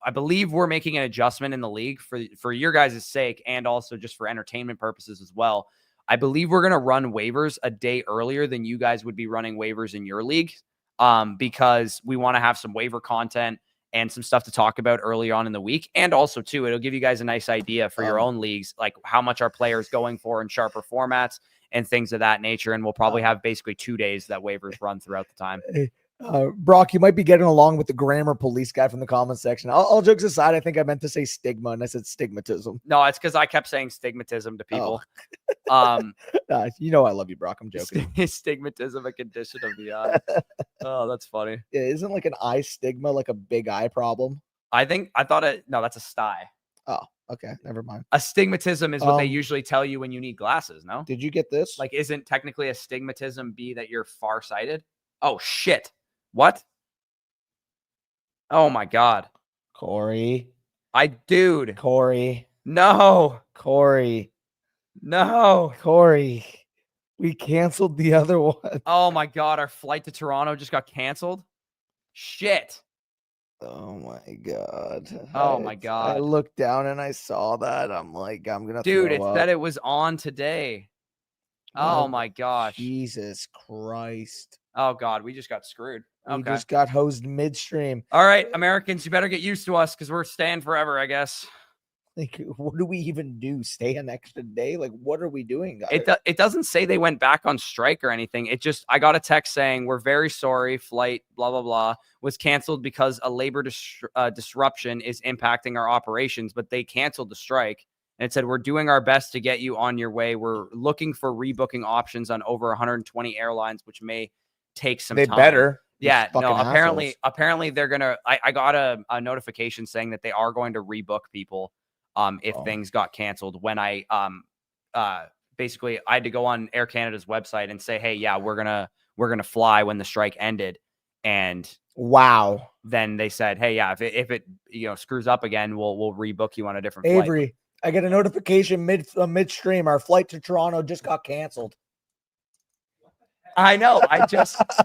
I believe we're making an adjustment in the league for your guys' sake, and also just for entertainment purposes as well. I believe we're going to run waivers a day earlier than you guys would be running waivers in your league, because we want to have some waiver content and some stuff to talk about early on in the week. And also too, it'll give you guys a nice idea for your own leagues, like how much our players going for in sharper formats and things of that nature. And we'll probably have basically 2 days that waivers run throughout the time. Brock, you might be getting along with the grammar police guy from the comment section. All jokes aside, I think I meant to say stigma and I said stigmatism. No, it's because I kept saying stigmatism to people. You know I love you, Brock. I'm joking. Stigmatism, a condition of the eye. Oh, that's funny. Yeah, isn't like an eye stigma like a big eye problem? No, that's a sty. Oh, okay. Never mind. Astigmatism is what they usually tell you when you need glasses, no? Did you get this? Like, isn't technically astigmatism be that you're farsighted? Oh, shit. What? Oh, my God. Corey. Dude. Corey. No. Corey. No. Corey. We canceled the other one. Oh, my God. Our flight to Toronto just got canceled. Shit. Oh my God. Oh my God. I looked down and I saw that. I'm like, I'm gonna Dude, it throw said up. it was on today. Oh my gosh. Jesus Christ. Oh God, we just got screwed. We Okay. just got hosed midstream. All right, Americans, you better get used to us because we're staying forever, I guess. Like, what do we even do? Stay an extra day? Like, what are we doing, guys? It doesn't say they went back on strike or anything. It just, I got a text saying, we're very sorry, flight, blah, blah, blah, was canceled because a labor disruption is impacting our operations, but they canceled the strike. And it said, we're doing our best to get you on your way. We're looking for rebooking options on over 120 airlines, which may take some time. They better. Yeah, no, apparently they're going to, I got a notification saying that they are going to rebook people if things got canceled. When I basically I had to go on Air Canada's website and say, hey, yeah, we're gonna fly when the strike ended. And wow. Then they said, hey, yeah, if it screws up again, we'll rebook you on a different flight. Avery, I get a notification midstream. Our flight to Toronto just got canceled. I know.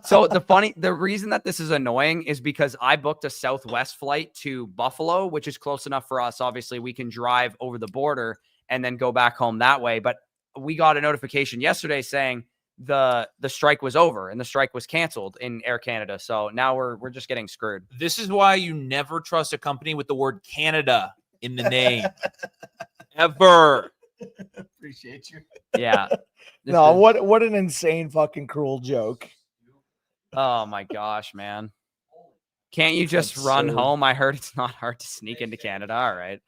So the reason that this is annoying is because I booked a Southwest flight to Buffalo, which is close enough for us. Obviously, we can drive over the border and then go back home that way. But we got a notification yesterday saying the strike was over and the strike was canceled in Air Canada. So now we're just getting screwed. This is why you never trust a company with the word Canada in the name. Ever. Appreciate you. Yeah. No, what an insane fucking cruel joke. Oh my gosh, man. Can't you just run home? I heard it's not hard to sneak into Canada. All right.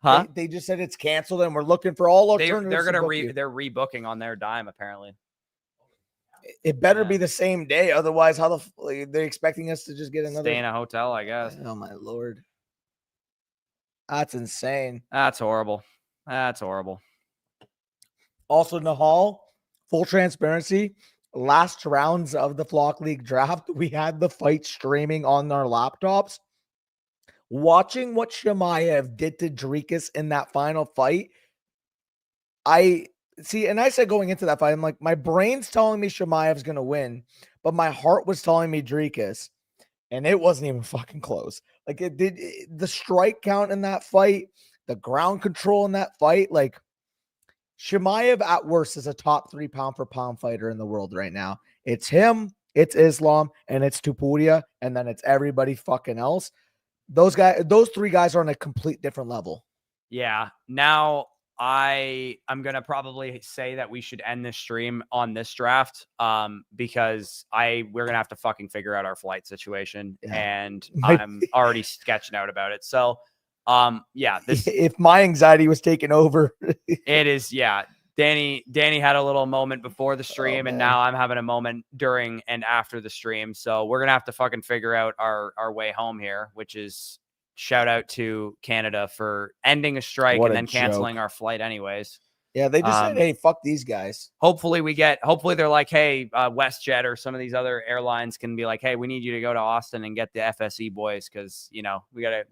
Huh? They just said it's canceled and we're looking for all alternatives. They're rebooking on their dime, apparently. It better be the same day. Otherwise, how they're expecting us to just get another stay in a hotel, I guess. Oh my Lord. That's insane. That's horrible. That's horrible. Also, Nahal, full transparency, last rounds of the Flock League draft, we had the fight streaming on our laptops. Watching what Shemaev did to Drikas in that final fight, I said going into that fight, I'm like, my brain's telling me Shemaev's going to win, but my heart was telling me Drikas, and it wasn't even fucking close. Like, the strike count in that fight, the ground control in that fight, like, Shemaev at worst is a top 3 pound for pound fighter in the world right now. It's him, it's Islam, and it's Tupuria, and then it's everybody fucking else. Those 3 guys are on a complete different level. Yeah. Now I'm gonna probably say that we should end this stream on this draft because we're gonna have to fucking figure out our flight situation, and I'm already sketching out about it. So yeah, if my anxiety was taken over, it is. Yeah. Danny had a little moment before the stream, and now I'm having a moment during and after the stream. So we're going to have to fucking figure out our way home here, which is shout out to Canada for ending a strike and then canceling our flight anyways. Yeah. They just said, hey, fuck these guys. Hopefully they're like, hey, WestJet or some of these other airlines can be like, hey, we need you to go to Austin and get the FSE boys. Cause we gotta,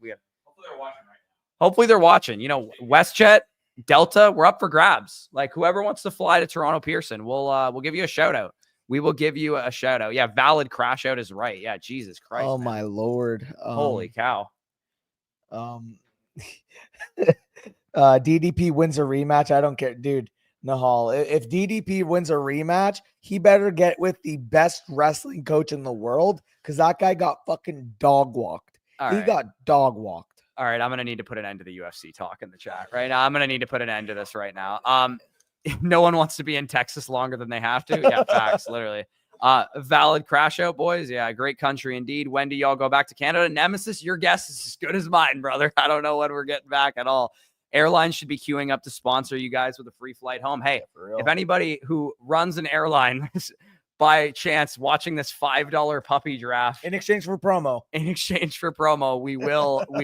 hopefully they're watching, WestJet, Delta, we're up for grabs. Like, whoever wants to fly to Toronto Pearson, we'll give you a shout out. We will give you a shout out. Yeah, valid crash out is right. Yeah, Jesus Christ. Oh my Lord. Holy cow. DDP wins a rematch. I don't care, dude. Nahal, if DDP wins a rematch, he better get with the best wrestling coach in the world, because that guy got fucking dog walked. He got dog walked. All right, I'm going to need to put an end to the UFC talk in the chat right now. I'm going to need to put an end to this right now. No one wants to be in Texas longer than they have to. Yeah, facts, literally. Valid crash out, boys. Yeah, great country indeed. When do y'all go back to Canada? Nemesis, your guess is as good as mine, brother. I don't know when we're getting back at all. Airlines should be queuing up to sponsor you guys with a free flight home. Hey, if anybody who runs an airline is by chance watching this $5 puppy draft In exchange for promo. we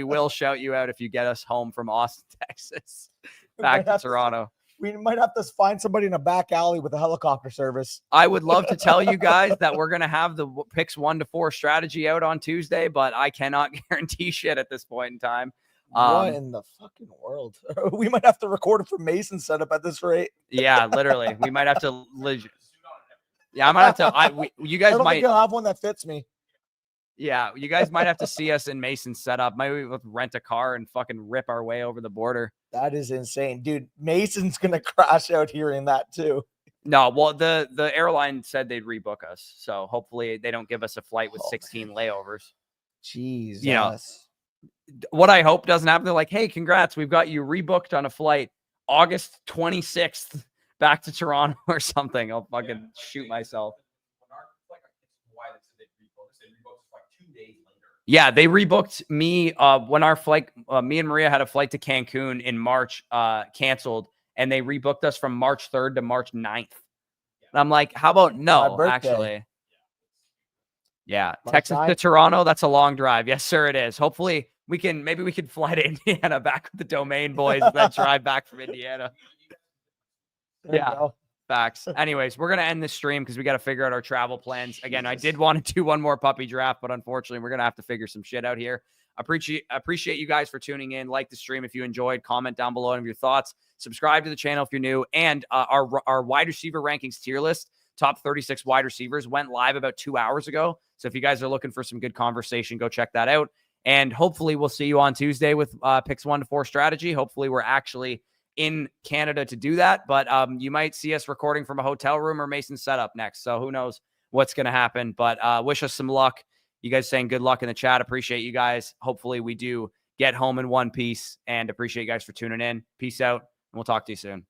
will shout you out if you get us home from Austin, Texas, back to Toronto. We might have to find somebody in a back alley with a helicopter service. I would love to tell you guys that we're going to have the picks 1 to 4 strategy out on Tuesday, but I cannot guarantee shit at this point in time. What in the fucking world? We might have to record it from Mason's setup at this rate. Yeah, literally. We might have to. Yeah, I might have to. You guys I don't might. think you'll have one that fits me. Yeah, you guys might have to see us in Mason's setup. Maybe we'll rent a car and fucking rip our way over the border. That is insane, dude. Mason's gonna crash out hearing that too. No, well, the airline said they'd rebook us, so hopefully they don't give us a flight with 16 layovers. Jeez, You know, what I hope doesn't happen. They're like, hey, congrats, we've got you rebooked on a flight August 26th back to Toronto or something. I'll fucking shoot myself. Yeah, they rebooked me when our flight, me and Maria had a flight to Cancun in March, canceled, and they rebooked us from March 3rd to March 9th. And I'm like, how about no, actually? Yeah, March Texas 9th? to Toronto, that's a long drive. Yes, sir, it is. Hopefully, maybe we could fly to Indiana back with the Domain boys and then drive back from Indiana. Yeah. Facts. Anyways, we're going to end this stream because we got to figure out our travel plans. Again, I did want to do one more puppy draft, but unfortunately, we're going to have to figure some shit out here. Appreciate you guys for tuning in. Like the stream if you enjoyed. Comment down below of your thoughts. Subscribe to the channel if you're new. And our wide receiver rankings tier list, top 36 wide receivers, went live about 2 hours ago. So if you guys are looking for some good conversation, go check that out. And hopefully we'll see you on Tuesday with picks 1 to 4 strategy. Hopefully we're actually in Canada to do that, but you might see us recording from a hotel room or Mason's setup next. So who knows what's going to happen, but wish us some luck. You guys saying good luck in the chat. Appreciate you guys. Hopefully we do get home in one piece and appreciate you guys for tuning in. Peace out. And we'll talk to you soon.